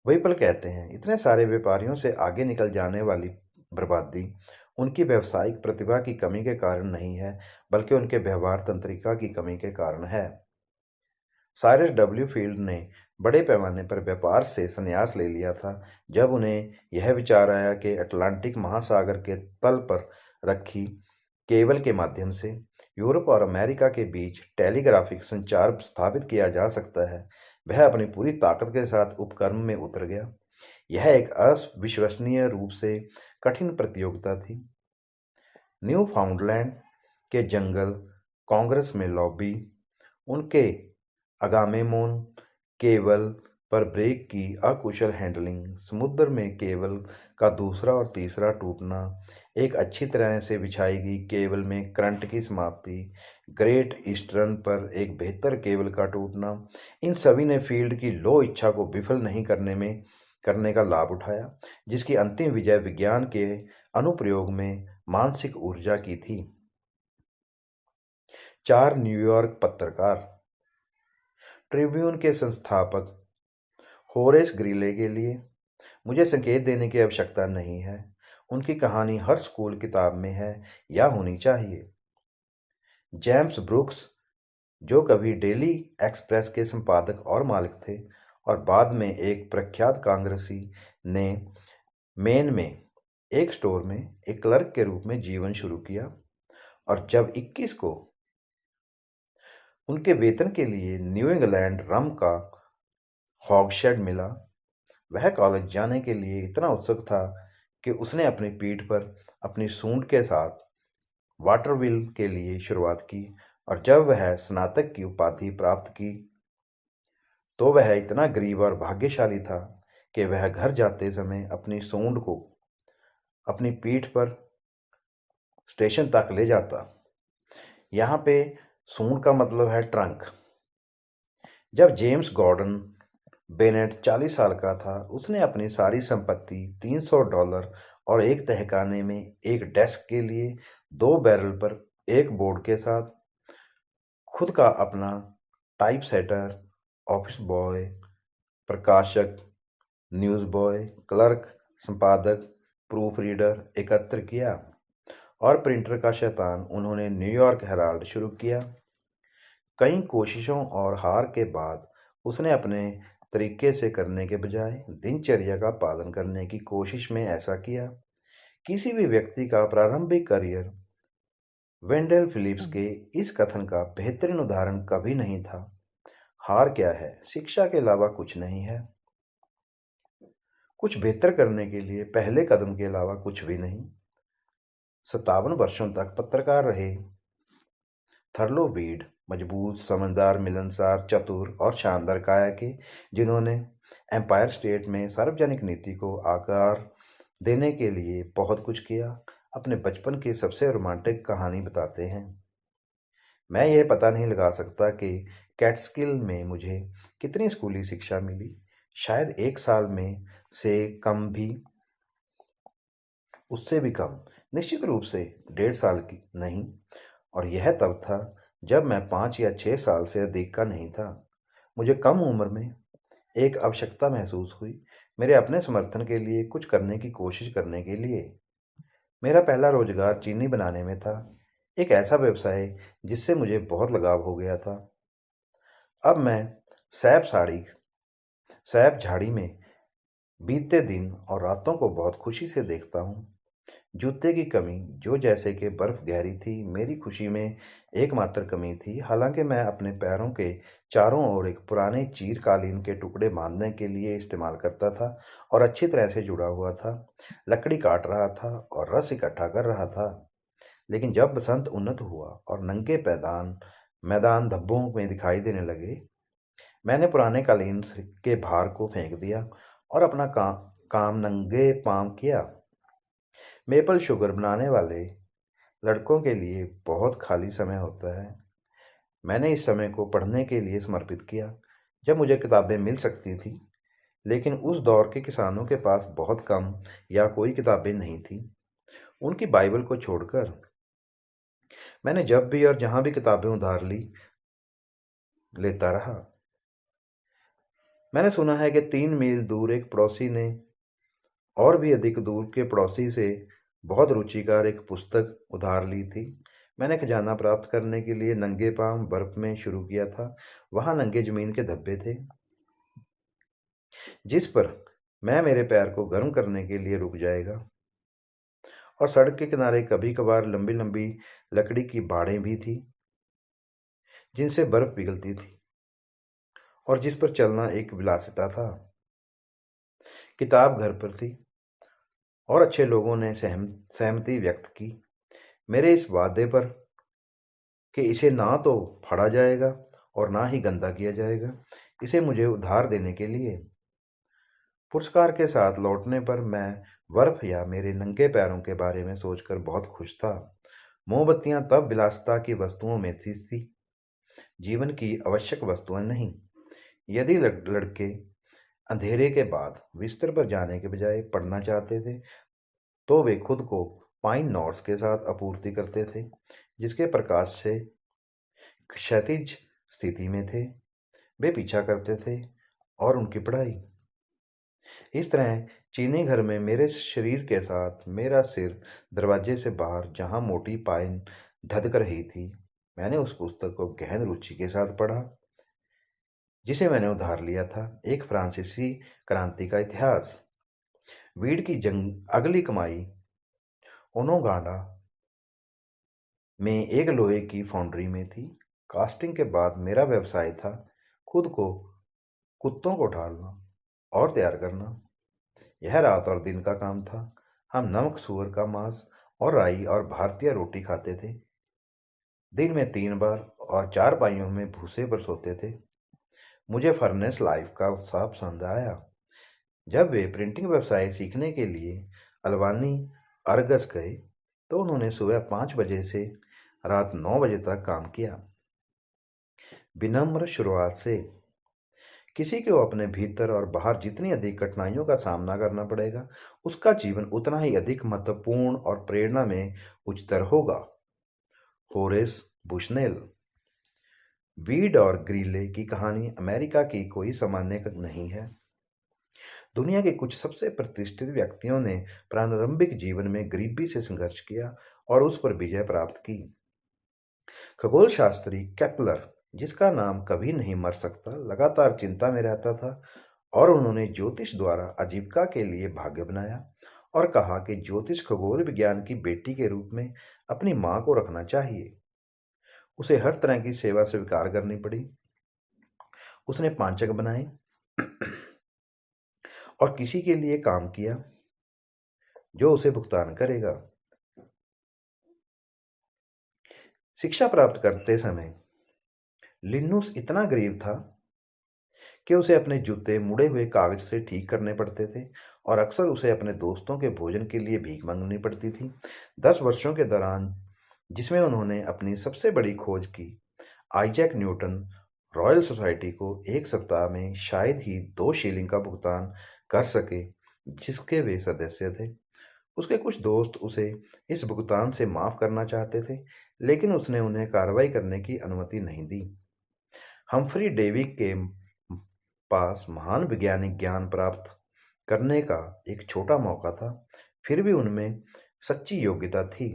वही पल कहते हैं, इतने सारे व्यापारियों से आगे निकल जाने वाली बर्बादी उनकी व्यावसायिक प्रतिभा की कमी के कारण नहीं है, बल्कि उनके व्यवहार तंत्रिका की कमी के कारण है। साइरस डब्ल्यू फील्ड ने बड़े पैमाने पर व्यापार से संन्यास ले लिया था जब उन्हें यह विचार आया कि अटलांटिक महासागर के तल पर रखी केबल के माध्यम से यूरोप और अमेरिका के बीच टेलीग्राफिक संचार स्थापित किया जा सकता है। वह अपनी पूरी ताकत के साथ उपक्रम में उतर गया। यह एक अविश्वसनीय रूप से कठिन प्रतियोगिता थी। न्यू फाउंडलैंड के जंगल, कांग्रेस में लॉबी, उनके अगामेमोन केबल पर ब्रेक की अकुशल हैंडलिंग, समुद्र में केबल का दूसरा और तीसरा टूटना, एक अच्छी तरह से बिछाई गई केबल में करंट की समाप्ति, ग्रेट ईस्टर्न पर एक बेहतर केबल का टूटना, इन सभी ने फील्ड की लो इच्छा को विफल नहीं करने में करने का लाभ उठाया, जिसकी अंतिम विजय विज्ञान के अनुप्रयोग में मानसिक ऊर्जा की थी। 4 न्यूयॉर्क पत्रकार। ट्रिब्यून के संस्थापक होरेस ग्रीले के लिए मुझे संकेत देने की आवश्यकता नहीं है। उनकी कहानी हर स्कूल किताब में है या होनी चाहिए। जेम्स ब्रुक्स, जो कभी डेली एक्सप्रेस के संपादक और मालिक थे और बाद में एक प्रख्यात कांग्रेसी, ने मेन में एक स्टोर में एक क्लर्क के रूप में जीवन शुरू किया और जब 21 को उनके वेतन के लिए न्यू इंग्लैंड रम का हॉगशेड मिला, वह कॉलेज जाने के लिए इतना उत्सुक था कि उसने अपनी पीठ पर अपनी सूंड के साथ वाटरविल के लिए शुरुआत की और जब वह स्नातक की उपाधि प्राप्त की तो वह इतना गरीब और भाग्यशाली था कि वह घर जाते समय अपनी सूंड को अपनी पीठ पर स्टेशन तक ले जाता। यहाँ पे सूंड का मतलब है ट्रंक। जब जेम्स गॉर्डन बेनेट 40 साल का था, उसने अपनी सारी संपत्ति $300 और एक तहखाने में एक डेस्क के लिए 2 बैरल पर एक बोर्ड के साथ खुद का अपना टाइपसेटर, ऑफिस बॉय, प्रकाशक, न्यूज़ बॉय, क्लर्क, संपादक, प्रूफ रीडर एकत्र किया और प्रिंटर का शैतान उन्होंने न्यूयॉर्क हेराल्ड शुरू किया। कई कोशिशों और हार के बाद उसने अपने तरीके से करने के बजाय दिनचर्या का पालन करने की कोशिश में ऐसा किया। किसी भी व्यक्ति का प्रारंभिक करियर वेंडेल फिलिप्स के इस कथन का बेहतरीन उदाहरण कभी नहीं था। हार क्या है? शिक्षा के अलावा कुछ नहीं है। कुछ बेहतर करने के लिए पहले कदम के अलावा कुछ भी नहीं। 57 वर्षों तक पत्रकार रहे थर्लो वीड मजबूत, समझदार, मिलनसार, चतुर और शानदार काया के, जिन्होंने एम्पायर स्टेट में सार्वजनिक नीति को आकार देने के लिए बहुत कुछ किया, अपने बचपन की सबसे रोमांटिक कहानी बताते हैं। मैं यह पता नहीं लगा सकता कि कैटस्किल में मुझे कितनी स्कूली शिक्षा मिली, शायद 1 साल में से कम भी, उससे भी कम, निश्चित रूप से 1.5 साल की नहीं। और यह तब था जब मैं 5 या 6 साल से अधिक का नहीं था। मुझे कम उम्र में एक आवश्यकता महसूस हुई, मेरे अपने समर्थन के लिए कुछ करने की कोशिश करने के लिए। मेरा पहला रोजगार चीनी बनाने में था, एक ऐसा व्यवसाय जिससे मुझे बहुत लगाव हो गया था। अब मैं सैप झाड़ी में बीतते दिन और रातों को बहुत खुशी से देखता हूँ। जूते की कमी, जो जैसे कि बर्फ गहरी थी, मेरी खुशी में एकमात्र कमी थी। हालांकि मैं अपने पैरों के चारों ओर एक पुराने चीर कालीन के टुकड़े बांधने के लिए इस्तेमाल करता था और अच्छी तरह से जुड़ा हुआ था, लकड़ी काट रहा था और रस इकट्ठा कर रहा था। लेकिन जब बसंत उन्नत हुआ और नंगे मैदान धब्बों में दिखाई देने लगे, मैंने पुराने कालीन के भार को फेंक दिया और अपना काम नंगे पांव किया। मेपल शुगर बनाने वाले लड़कों के लिए बहुत खाली समय होता है। मैंने इस समय को पढ़ने के लिए समर्पित किया, जब मुझे किताबें मिल सकती थी, लेकिन उस दौर के किसानों के पास बहुत कम या कोई किताबें नहीं थी, उनकी बाइबल को छोड़कर। मैंने जब भी और जहां भी किताबें उधार लेता रहा। मैंने सुना है कि 3 मील दूर एक पड़ोसी ने और भी अधिक दूर के पड़ोसी से बहुत रुचिकर एक पुस्तक उधार ली थी। मैंने खजाना प्राप्त करने के लिए नंगे पांव बर्फ में शुरू किया था। वहां नंगे जमीन के धब्बे थे जिस पर मैं मेरे पैर को गर्म करने के लिए रुक जाएगा, और सड़क के किनारे कभी कभार लंबी लंबी लकड़ी की बाड़ें भी थी जिनसे बर्फ पिघलती थी और जिस पर चलना एक विलासिता था। किताब घर पर थी और अच्छे लोगों ने सहमति व्यक्त की मेरे इस वादे पर कि इसे ना तो फाड़ा जाएगा और ना ही गंदा किया जाएगा, इसे मुझे उधार देने के लिए। पुरस्कार के साथ लौटने पर मैं बर्फ या मेरे नंगे पैरों के बारे में सोचकर बहुत खुश था। मोमबत्तियां तब विलासिता की वस्तुओं में थी, जीवन की आवश्यक वस्तुएं नहीं। यदि लड़के अंधेरे के बाद बिस्तर पर जाने के बजाय पढ़ना चाहते थे, तो वे खुद को पाइन नॉट्स के साथ आपूर्ति करते थे, जिसके प्रकाश से क्षैतिज स्थिति में थे। वे पीछा करते थे और उनकी पढ़ाई। इस तरह चीनी घर में मेरे शरीर के साथ मेरा सिर दरवाजे से बाहर, जहां मोटी पाइन धधक रही थी, मैंने उस पुस्तक को गहन रुचि के साथ पढ़ा जिसे मैंने उधार लिया था, एक फ्रांसीसी क्रांति का इतिहास। वीड की जंग अगली कमाई ओनोगांडा में एक लोहे की फाउंड्री में थी। कास्टिंग के बाद मेरा व्यवसाय था खुद को कुत्तों को ढालना और तैयार करना। यह रात और दिन का काम था। हम नमक सूअर का मांस और राई और भारतीय रोटी खाते थे। दिन में 3 बार और 4 पाइयों में भूसे पर सोते थे। मुझे फर्नेस लाइफ का उत्साह पसंद आया। जब वे प्रिंटिंग व्यवसाय सीखने के लिए अल्बानी अर्गस गए, तो उन्होंने सुबह 5 बजे से रात 9 बजे तक काम किया। विनम्र शुरुआत से किसी को अपने भीतर और बाहर जितनी अधिक कठिनाइयों का सामना करना पड़ेगा, उसका जीवन उतना ही अधिक महत्वपूर्ण और प्रेरणा में उच्चतर होगा। Horace Bushnell. वीड और ग्रीले की कहानी अमेरिका की कोई सामान्य नहीं है। दुनिया के कुछ सबसे प्रतिष्ठित व्यक्तियों ने प्रारंभिक जीवन में गरीबी से संघर्ष किया और उस पर विजय प्राप्त की। खगोल शास्त्री केपलर, जिसका नाम कभी नहीं मर सकता, लगातार चिंता में रहता था और उन्होंने ज्योतिष द्वारा आजीविका के लिए भाग्य बनाया और कहा कि ज्योतिष खगोल विज्ञान की बेटी के रूप में अपनी मां को रखना चाहिए। उसे हर तरह की सेवा स्वीकार करनी पड़ी। उसने पांचक बनाए और किसी के लिए काम किया जो उसे भुगतान करेगा। शिक्षा प्राप्त करते समय लिनुस इतना गरीब था कि उसे अपने जूते मुड़े हुए कागज से ठीक करने पड़ते थे और अक्सर उसे अपने दोस्तों के भोजन के लिए भीख मांगनी पड़ती थी। 10 वर्षों के दौरान, जिसमें उन्होंने अपनी सबसे बड़ी खोज की, आइजैक न्यूटन रॉयल सोसाइटी को एक सप्ताह में शायद ही 2 शिलिंग का भुगतान कर सके, जिसके वे सदस्य थे। उसके कुछ दोस्त उसे इस भुगतान से माफ करना चाहते थे, लेकिन उसने उन्हें कार्रवाई करने की अनुमति नहीं दी। हम्फ्री डेवी के पास महान वैज्ञानिक ज्ञान प्राप्त करने का एक छोटा मौका था, फिर भी उनमें सच्ची योग्यता थी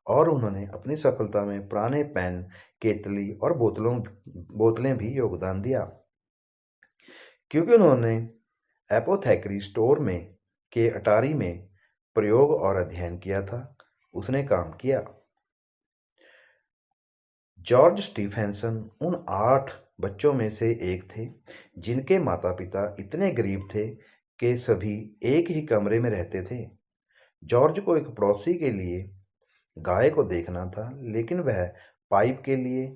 और उन्होंने अपनी सफलता में पुराने पेन, केतली और बोतलें भी योगदान दिया। क्योंकि उन्होंने एपोथेकेरी स्टोर में के अटारी में प्रयोग और अध्ययन किया था, उसने काम किया। जॉर्ज स्टीफेंसन उन 8 बच्चों में से एक थे जिनके माता पिता इतने गरीब थे कि सभी एक ही कमरे में रहते थे। जॉर्ज को एक पड़ोसी के लिए गाय को देखना था, लेकिन वह पाइप के लिए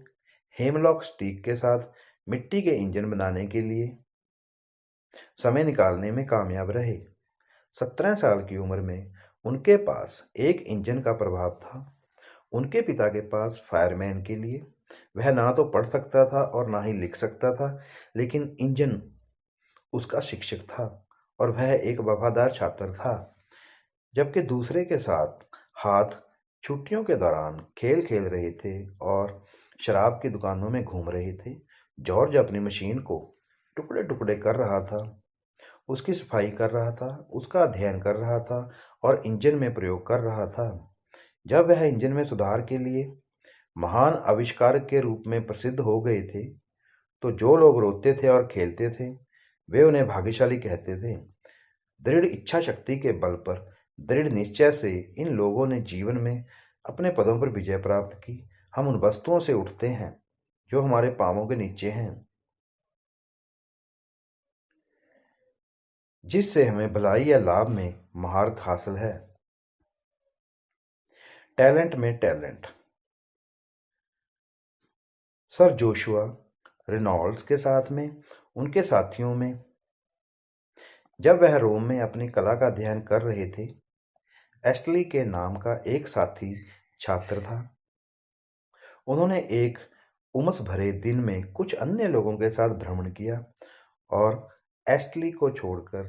हेमलॉक स्टिक के साथ मिट्टी के इंजन बनाने के लिए समय निकालने में कामयाब रहे। 17 साल की उम्र में उनके पास एक इंजन का प्रभाव था। उनके पिता के पास फायरमैन के लिए वह ना तो पढ़ सकता था और ना ही लिख सकता था, लेकिन इंजन उसका शिक्षक था और वह एक वफादार छात्र था। जबकि दूसरे के साथ हाथ छुट्टियों के दौरान खेल खेल रहे थे और शराब की दुकानों में घूम रहे थे, जॉर्ज अपनी मशीन को टुकड़े टुकड़े कर रहा था, उसकी सफाई कर रहा था, उसका अध्ययन कर रहा था और इंजन में प्रयोग कर रहा था। जब वह इंजन में सुधार के लिए महान आविष्कारक के रूप में प्रसिद्ध हो गए थे, तो जो लोग रोते थे और खेलते थे, वे उन्हें भाग्यशाली कहते थे। दृढ़ इच्छा शक्ति के बल पर, दृढ़ निश्चय से इन लोगों ने जीवन में अपने पदों पर विजय प्राप्त की। हम उन वस्तुओं से उठते हैं जो हमारे पांवों के नीचे हैं, जिससे हमें भलाई या लाभ में महारत हासिल है। टैलेंट में टैलेंट। सर जोशुआ रेनॉल्ड्स के साथ में उनके साथियों में जब वह रोम में अपनी कला का अध्ययन कर रहे थे, एस्टली के नाम का एक साथी छात्र था। उन्होंने एक उमस भरे दिन में कुछ अन्य लोगों के साथ भ्रमण किया और एस्टली को छोड़कर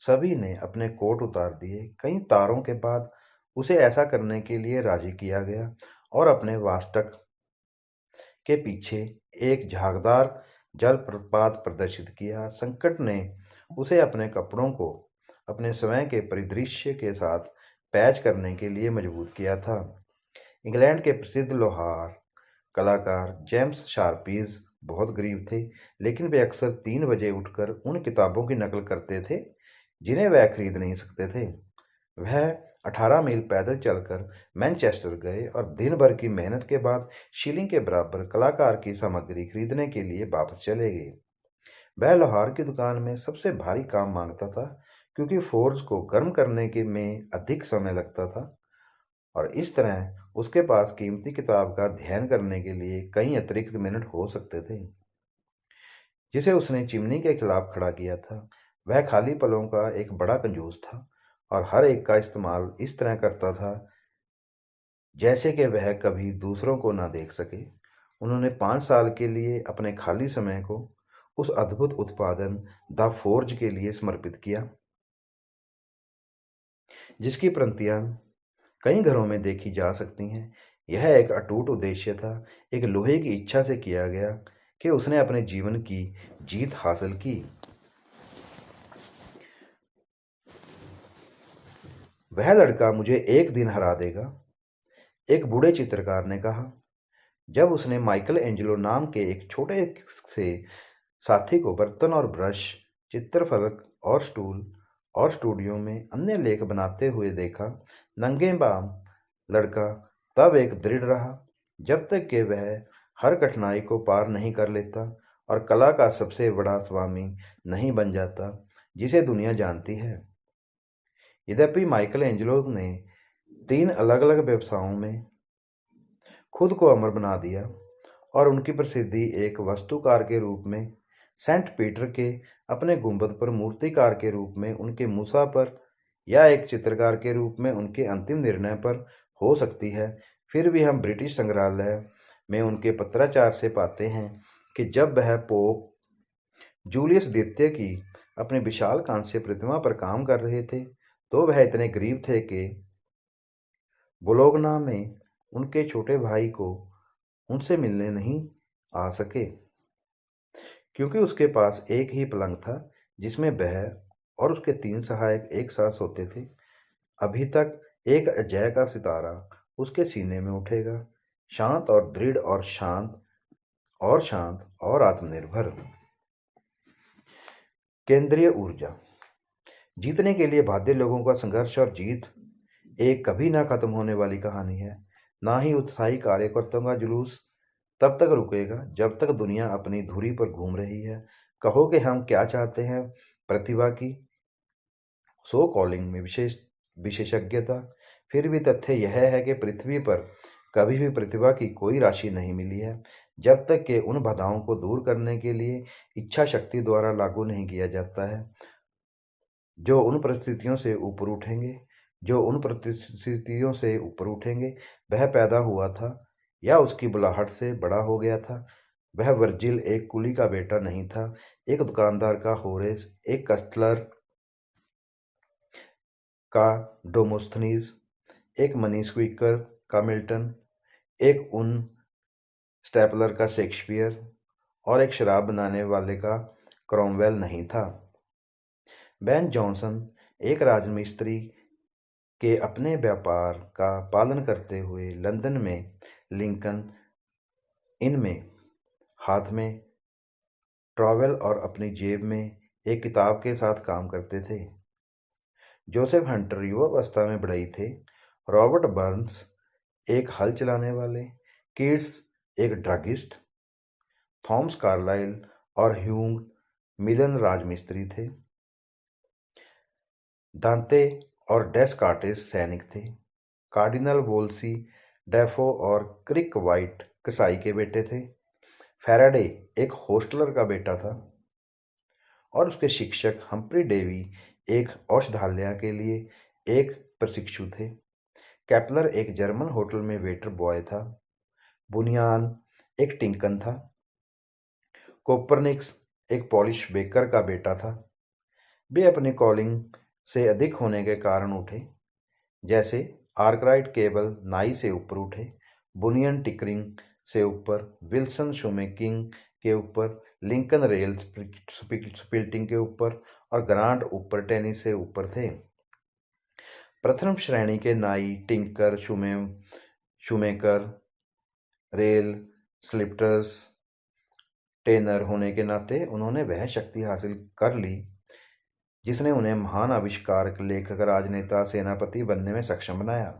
सभी ने अपने कोट उतार दिए। कई तारों के बाद उसे ऐसा करने के लिए राजी किया गया और अपने वास्तक के पीछे एक झागदार जलप्रपात प्रदर्शित किया। संकट ने उसे अपने कपड़ों को अपने स्वयं के परिदृश्य के साथ पैच करने के लिए मजबूर किया था। इंग्लैंड के प्रसिद्ध लोहार कलाकार जेम्स शार्पीज बहुत गरीब थे, लेकिन वे अक्सर 3 बजे उठकर उन किताबों की नकल करते थे जिन्हें वह खरीद नहीं सकते थे। वह 18 मील पैदल चलकर मैनचेस्टर गए और दिन भर की मेहनत के बाद शिलिंग के बराबर कलाकार की सामग्री खरीदने के लिए वापस चले गए। वह लोहार की दुकान में सबसे भारी काम मांगता था, क्योंकि फोर्ज को गर्म करने के में अधिक समय लगता था और इस तरह उसके पास कीमती किताब का अध्ययन करने के लिए कई अतिरिक्त मिनट हो सकते थे। जिसे उसने चिमनी के खिलाफ खड़ा किया था, वह खाली पलों का एक बड़ा कंजूस था और हर एक का इस्तेमाल इस तरह करता था जैसे कि वह कभी दूसरों को ना देख सके। उन्होंने 5 साल के लिए अपने खाली समय को उस अद्भुत उत्पादन द फोर्ज के लिए समर्पित किया, जिसकी प्रतियां कई घरों में देखी जा सकती हैं। यह एक अटूट उद्देश्य था, एक लोहे की इच्छा से किया गया कि उसने अपने जीवन की जीत हासिल की। वह लड़का मुझे एक दिन हरा देगा, एक बूढ़े चित्रकार ने कहा, जब उसने माइकल एंजेलो नाम के एक छोटे से साथी को बर्तन और ब्रश, चित्रफलक और स्टूल और स्टूडियो में अन्य लेख बनाते हुए देखा। नंगे पांव लड़का तब एक दृढ़ रहा, जब तक कि वह हर कठिनाई को पार नहीं कर लेता और कला का सबसे बड़ा स्वामी नहीं बन जाता जिसे दुनिया जानती है। यद्यपि माइकल एंजेलो ने 3 अलग-अलग व्यवसायों में खुद को अमर बना दिया और उनकी प्रसिद्धि एक वास्तुकार के रूप में सेंट पीटर के अपने गुंबद पर, मूर्तिकार के रूप में उनके मूसा पर या एक चित्रकार के रूप में उनके अंतिम निर्णय पर हो सकती है, फिर भी हम ब्रिटिश संग्रहालय में उनके पत्राचार से पाते हैं कि जब वह पोप जूलियस द्वितीय की अपनी विशाल कांस्य प्रतिमा पर काम कर रहे थे, तो वह इतने गरीब थे कि बोलोगना में उनके छोटे भाई को उनसे मिलने नहीं आ सके, क्योंकि उसके पास एक ही पलंग था जिसमें वह और उसके 3 सहायक एक साथ सोते थे। अभी तक एक अजय का सितारा उसके सीने में उठेगा, शांत और दृढ़ और शांत और आत्मनिर्भर। केंद्रीय ऊर्जा। जीतने के लिए बाध्य लोगों का संघर्ष और जीत एक कभी ना खत्म होने वाली कहानी है। ना ही उत्साही कार्यकर्ताओं का जुलूस तब तक रुकेगा जब तक दुनिया अपनी धुरी पर घूम रही है। कहो कि हम क्या चाहते हैं, प्रतिभा की सो कॉलिंग में विशेषज्ञता, फिर भी तथ्य यह है कि पृथ्वी पर कभी भी प्रतिभा की कोई राशि नहीं मिली है, जब तक कि उन बाधाओं को दूर करने के लिए इच्छा शक्ति द्वारा लागू नहीं किया जाता है। जो उन परिस्थितियों से ऊपर उठेंगे वह पैदा हुआ था या उसकी बुलाहट से बड़ा हो गया था। वह वर्जिल एक कुली का बेटा नहीं था, एक दुकानदार का होरेस, एक कस्टलर का डेमोस्थनीज, एक मनी स्क्वीकर का मिल्टन, एक ऊन स्टेपलर का शेक्सपियर और एक शराब बनाने वाले का क्रॉमवेल नहीं था। बेन जॉनसन एक राजमिस्त्री के अपने व्यापार का पालन करते हुए लंदन में लिंकन इन में हाथ में ट्रॉवेल और अपनी जेब में एक किताब के साथ काम करते थे। जोसेफ हंटर युवावस्था में बढ़ई थे, रॉबर्ट बर्न्स एक हल चलाने वाले, कीट्स एक ड्रगिस्ट, थॉमस कार्लाइल और ह्यूग मिलन राजमिस्त्री थे। दांते और डेस्कार्टिस सैनिक थे। कार्डिनल वोल्सी डेफो और क्रिक वाइट कसाई के बेटे थे। फैराडे एक होस्टलर का बेटा था और उसके शिक्षक हम्फ्री डेवी एक औषधालय के लिए एक प्रशिक्षु थे। केपलर एक जर्मन होटल में वेटर बॉय था। बुनियान एक टिंकन था। कोपरनिक्स एक पॉलिश बेकर का बेटा था। वे अपनी कॉलिंग से अधिक होने के कारण उठे, जैसे आर्कराइट केबल नाई से ऊपर उठे, बुनियन टिकरिंग से ऊपर, विल्सन शूमेकिंग के ऊपर, लिंकन रेल स्पिल्टिंग के ऊपर और ग्रांट ऊपर टेनिस से ऊपर थे। प्रथम श्रेणी के नाई टिंकर, शूमेकर, रेल स्लिप्टर्स, टेनर होने के नाते उन्होंने वह शक्ति हासिल कर ली जिसने उन्हें महान आविष्कारक, लेखक, राजनेता, सेनापति बनने में सक्षम बनाया।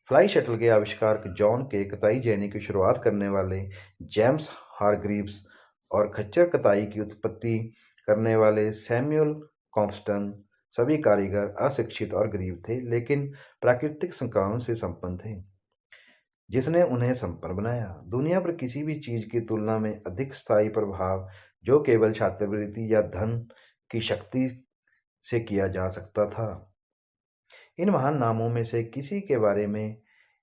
फ्लाई शटल के आविष्कारक जॉन के कताई जैनी की शुरुआत करने वाले जेम्स हारग्रीव्स और खच्चर कताई की उत्पत्ति करने वाले सैमुअल कॉम्पस्टन सभी कारीगर अशिक्षित और गरीब थे, लेकिन प्राकृतिक संकाम से संपन्न थे जिसने उन्हें संपन्न बनाया। दुनिया पर किसी भी चीज की तुलना में अधिक स्थायी प्रभाव जो केवल छात्रवृत्ति या धन की शक्ति से किया जा सकता था। इन महान नामों में से किसी के बारे में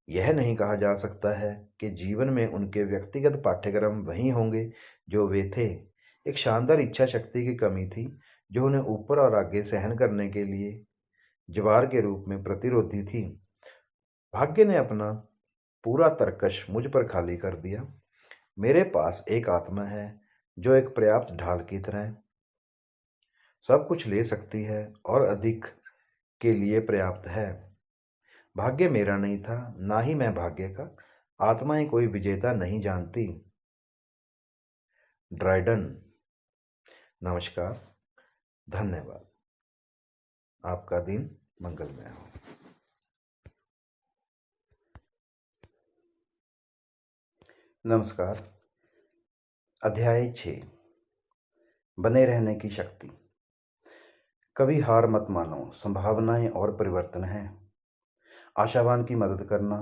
यह नहीं कहा जा सकता है कि जीवन में उनके व्यक्तिगत पाठ्यक्रम वही होंगे जो वे थे। एक शानदार इच्छा शक्ति की कमी थी जो उन्हें ऊपर और आगे सहन करने के लिए जवार के रूप में प्रतिरोधी थी। भाग्य ने अपना पूरा तरकश मुझ पर खाली कर दिया। मेरे पास एक आत्मा है जो एक पर्याप्त ढाल की तरह सब कुछ ले सकती है और अधिक के लिए पर्याप्त है। भाग्य मेरा नहीं था, ना ही मैं भाग्य का। आत्माएं कोई विजेता नहीं जानती। ड्राइडन। नमस्कार, धन्यवाद। आपका दिन मंगलमय हो। नमस्कार। अध्याय 6, बने रहने की शक्ति। कभी हार मत मानो, संभावनाएं और परिवर्तन हैं। आशावान की मदद करना,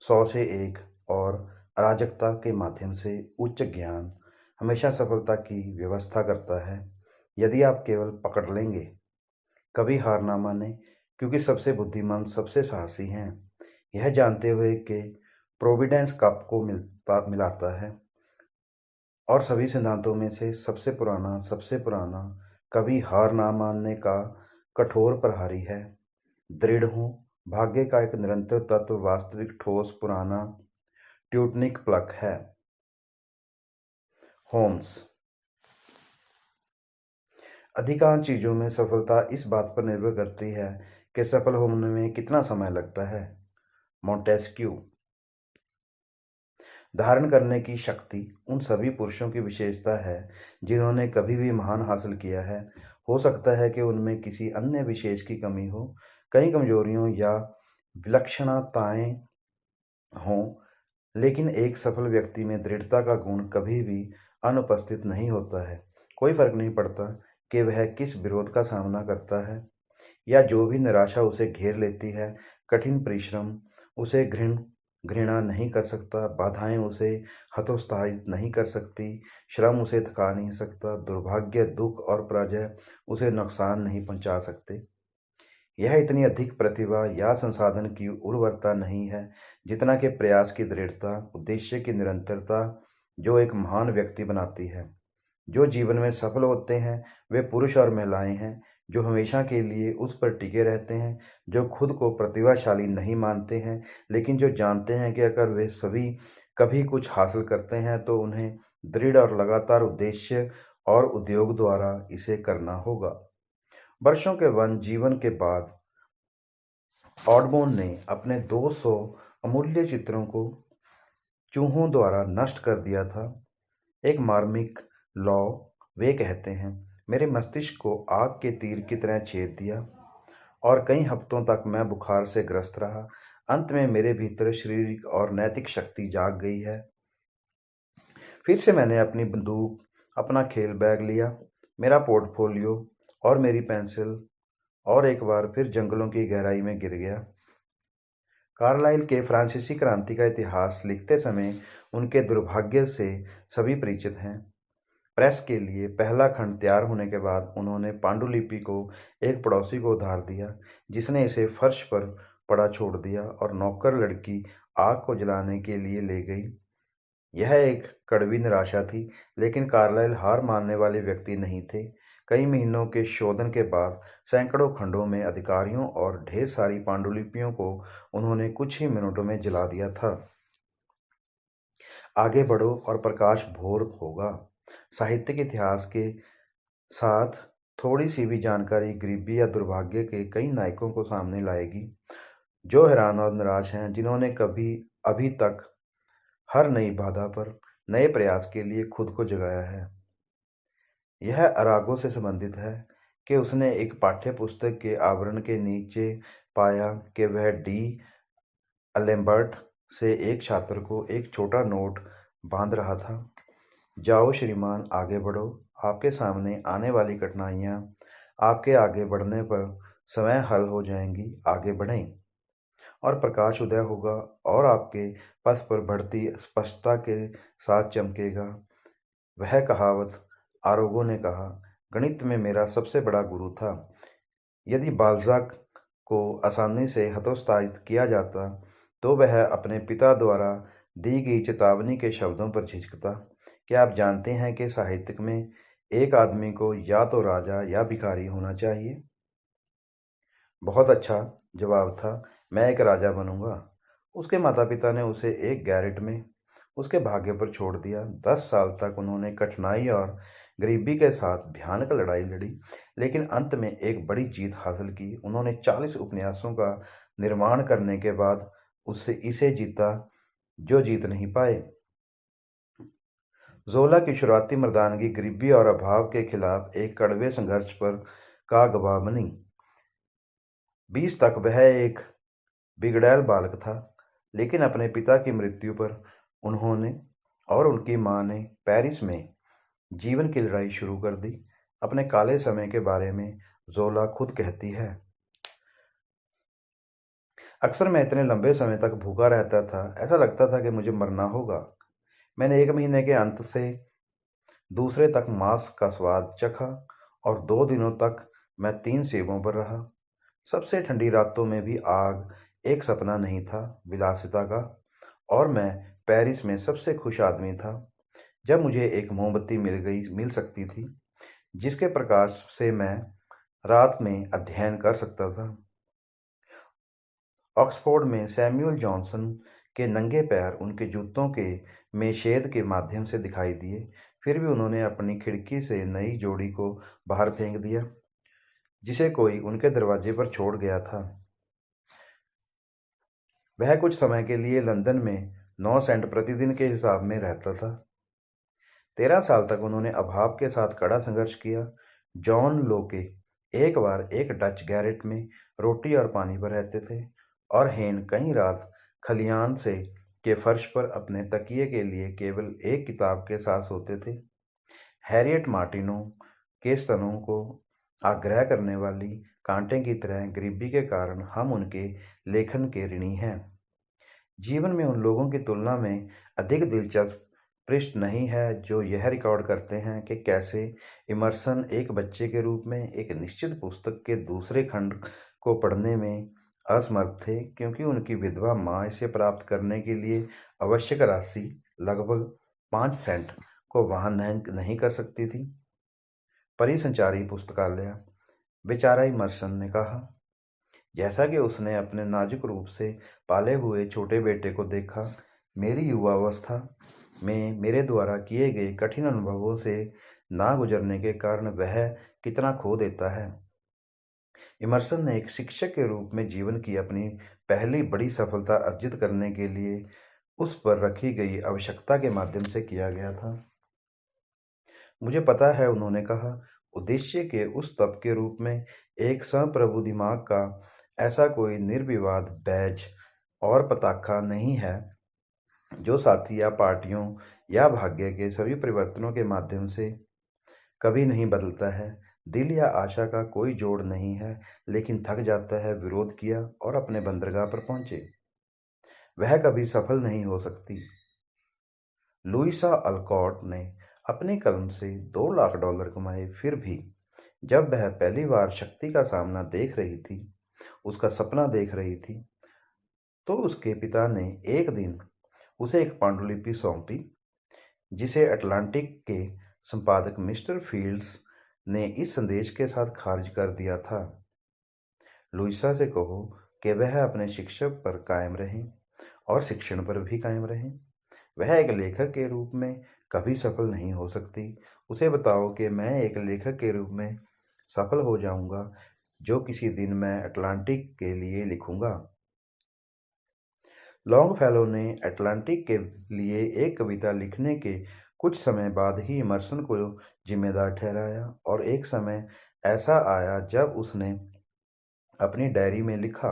100 से 1 और अराजकता के माध्यम से उच्च ज्ञान हमेशा सफलता की व्यवस्था करता है यदि आप केवल पकड़ लेंगे। कभी हार ना माने, क्योंकि सबसे बुद्धिमान सबसे साहसी हैं, यह जानते हुए कि प्रोविडेंस कप को मिलाता है और सभी सिद्धांतों में से सबसे पुराना कभी हार ना मानने का कठोर प्रहारी है। दृढ़ हूं, भाग्य का एक निरंतर तत्व, वास्तविक ठोस पुराना ट्यूटनिक प्लक है। होम्स। अधिकांश चीजों में सफलता इस बात पर निर्भर करती है कि सफल होने में कितना समय लगता है। मोंटेस्क्यू। धारण करने की शक्ति उन सभी पुरुषों की विशेषता है जिन्होंने कभी भी महान हासिल किया है। हो सकता है कि उनमें किसी अन्य विशेष की कमी हो, कई कमजोरियों या विलक्षणताएं हों, लेकिन एक सफल व्यक्ति में दृढ़ता का गुण कभी भी अनुपस्थित नहीं होता है। कोई फर्क नहीं पड़ता कि वह किस विरोध का सामना करता है या जो भी निराशा उसे घेर लेती है। कठिन परिश्रम उसे घृणा नहीं कर सकता, बाधाएं उसे हतोत्साहित नहीं कर सकती, श्रम उसे थका नहीं सकता, दुर्भाग्य, दुख और पराजय उसे नुकसान नहीं पहुंचा सकते। यह इतनी अधिक प्रतिभा या संसाधन की उर्वरता नहीं है जितना कि प्रयास की दृढ़ता, उद्देश्य की निरंतरता जो एक महान व्यक्ति बनाती है। जो जीवन में सफल होते हैं वे पुरुष और महिलाएं हैं जो हमेशा के लिए उस पर टिके रहते हैं, जो खुद को प्रतिभाशाली नहीं मानते हैं, लेकिन जो जानते हैं कि अगर वे सभी कभी कुछ हासिल करते हैं तो उन्हें दृढ़ और लगातार उद्देश्य और उद्योग द्वारा इसे करना होगा। वर्षों के वन जीवन के बाद ऑडबोन ने अपने 200 अमूल्य चित्रों को चूहों द्वारा नष्ट कर दिया था। एक मार्मिक लॉ, वे कहते हैं, मेरे मस्तिष्क को आग के तीर की तरह छेद दिया और कई हफ्तों तक मैं बुखार से ग्रस्त रहा। अंत में मेरे भीतर शारीरिक और नैतिक शक्ति जाग गई है। फिर से मैंने अपनी बंदूक, अपना खेल बैग लिया, मेरा पोर्टफोलियो और मेरी पेंसिल और एक बार फिर जंगलों की गहराई में गिर गया। कार्लाइल के फ्रांसीसी क्रांति का इतिहास लिखते समय उनके दुर्भाग्य से सभी परिचित हैं। प्रेस के लिए पहला खंड तैयार होने के बाद उन्होंने पांडुलिपि को एक पड़ोसी को उधार दिया, जिसने इसे फर्श पर पड़ा छोड़ दिया और नौकर लड़की आग को जलाने के लिए ले गई। यह एक कड़वी निराशा थी, लेकिन कार्लाइल हार मानने वाले व्यक्ति नहीं थे। कई महीनों के शोधन के बाद सैकड़ों खंडों में अधिकारियों और ढेर सारी पांडुलिपियों को उन्होंने कुछ ही मिनटों में जला दिया था। आगे बढ़ो और प्रकाश भोर होगा। साहित्यिक इतिहास के साथ थोड़ी सी भी जानकारी गरीबी या दुर्भाग्य के कई नायकों को सामने लाएगी, जो हैरान और निराश हैं, जिन्होंने कभी अभी तक हर नई बाधा पर नए प्रयास के लिए खुद को जगाया है। यह अरागो से संबंधित है कि उसने एक पाठ्य पुस्तक के आवरण के नीचे पाया कि वह डी अलेम्बर्ट से एक छात्र को एक छोटा नोट बांध रहा था। जाओ श्रीमान, आगे बढ़ो। आपके सामने आने वाली कठिनाइयाँ आपके आगे बढ़ने पर स्वयं हल हो जाएंगी। आगे बढ़ें और प्रकाश उदय होगा और आपके पथ पर बढ़ती स्पष्टता के साथ चमकेगा। वह कहावत, आरोगो ने कहा, गणित में मेरा सबसे बड़ा गुरु था। यदि बाल्ज़ाक को आसानी से हतोत्साहित किया जाता तो वह अपने पिता द्वारा दी गई चेतावनी के शब्दों पर झिझकता। क्या आप जानते हैं कि साहित्य में एक आदमी को या तो राजा या भिखारी होना चाहिए? बहुत अच्छा जवाब था, मैं एक राजा बनूंगा। उसके माता पिता ने उसे एक गैरेट में उसके भाग्य पर छोड़ दिया। 10 साल तक उन्होंने कठिनाई और गरीबी के साथ भयानक लड़ाई लड़ी, लेकिन अंत में एक बड़ी जीत हासिल की। उन्होंने 40 उपन्यासों का निर्माण करने के बाद उससे इसे जीता जो जीत नहीं पाए। ज़ोला की शुरुआती मर्दानगी गरीबी और अभाव के खिलाफ एक कड़वे संघर्ष पर का गवाह बनी। 20 तक वह एक बिगड़ैल बालक था, लेकिन अपने पिता की मृत्यु पर उन्होंने और उनकी मां ने पेरिस में जीवन की लड़ाई शुरू कर दी। अपने काले समय के बारे में ज़ोला खुद कहती है, अक्सर मैं इतने लंबे समय तक भूखा रहता था, ऐसा लगता था कि मुझे मरना होगा। मैंने 1 महीने के अंत से दूसरे तक मांस का स्वाद चखा और 2 दिनों तक मैं 3 सेबों पर रहा। सबसे ठंडी रातों में भी आग एक सपना नहीं था विलासिता का, और मैं पेरिस में सबसे खुश आदमी था जब मुझे एक मोमबत्ती मिल सकती थी जिसके प्रकाश से मैं रात में अध्ययन कर सकता था। ऑक्सफोर्ड में सैमुअल जॉनसन के नंगे पैर उनके जूतों के मेशेद के माध्यम से दिखाई दिए। फिर भी उन्होंने अपनी खिड़की से नई जोड़ी को बाहर फेंक दिया जिसे कोई उनके दरवाजे पर छोड़ गया था। वह कुछ समय के लिए लंदन में 9 सेंट प्रतिदिन के हिसाब में रहता था। 13 साल तक उन्होंने अभाव के साथ कड़ा संघर्ष किया। जॉन लोके एक बार एक डच गैरेट में रोटी और पानी पर रहते थे और हेन कई रात खलियान से के फर्श पर अपने तकिए के लिए केवल एक किताब के साथ सोते थे। हैरियट मार्टिनो के स्तनों को आग्रह करने वाली कांटे की तरह गरीबी के कारण हम उनके लेखन के ऋणी हैं। जीवन में उन लोगों की तुलना में अधिक दिलचस्प पृष्ठ नहीं है जो यह रिकॉर्ड करते हैं कि कैसे इमर्सन एक बच्चे के रूप में एक निश्चित पुस्तक के दूसरे खंड को पढ़ने में असमर्थ थे क्योंकि उनकी विधवा माँ इसे प्राप्त करने के लिए आवश्यक राशि लगभग 5 सेंट को वहन नहीं कर सकती थी। परिसंचारी पुस्तकालय, बेचारा इमर्सन ने कहा, जैसा कि उसने अपने नाजुक रूप से पाले हुए छोटे बेटे को देखा। मेरी युवावस्था में मेरे द्वारा किए गए कठिन अनुभवों से ना गुजरने के कारण वह कितना खो देता है। इमर्सन ने एक शिक्षक के रूप में जीवन की अपनी पहली बड़ी सफलता अर्जित करने के लिए उस पर रखी गई आवश्यकता के माध्यम से किया गया था। मुझे पता है, उन्होंने कहा, उद्देश्य के उस तप के रूप में एक संप्रभु दिमाग का ऐसा कोई निर्विवाद बैज और पताखा नहीं है जो साथी या पार्टियों या भाग्य के सभी परिवर्तनों के माध्यम से कभी नहीं बदलता है। दिल या आशा का कोई जोड़ नहीं है, लेकिन थक जाता है, विरोध किया और अपने बंदरगाह पर पहुंचे। वह कभी सफल नहीं हो सकती। लुइसा अल्कॉट ने अपनी कलम से $2 लाख कमाए। फिर भी जब वह पहली बार शक्ति का सामना देख रही थी, उसका सपना देख रही थी, तो उसके पिता ने एक दिन उसे एक पांडुलिपि सौंपी जिसे अटलांटिक के संपादक मिस्टर फील्ड्स ने इस संदेश के साथ खारिज कर दिया था। लुइसा से कहो कि वह अपने शिक्षक पर कायम रहें और शिक्षण पर भी कायम रहें। वह एक लेखक के रूप में कभी सफल नहीं हो सकती। उसे बताओ कि मैं एक लेखक के रूप में सफल हो जाऊंगा जो किसी दिन मैं अटलांटिक के लिए लिखूंगा। लॉन्गफेलो ने अटलांटिक के लिए एक कविता लिखने के कुछ समय बाद ही इमर्सन को जिम्मेदार ठहराया और एक समय ऐसा आया जब उसने अपनी डायरी में लिखा,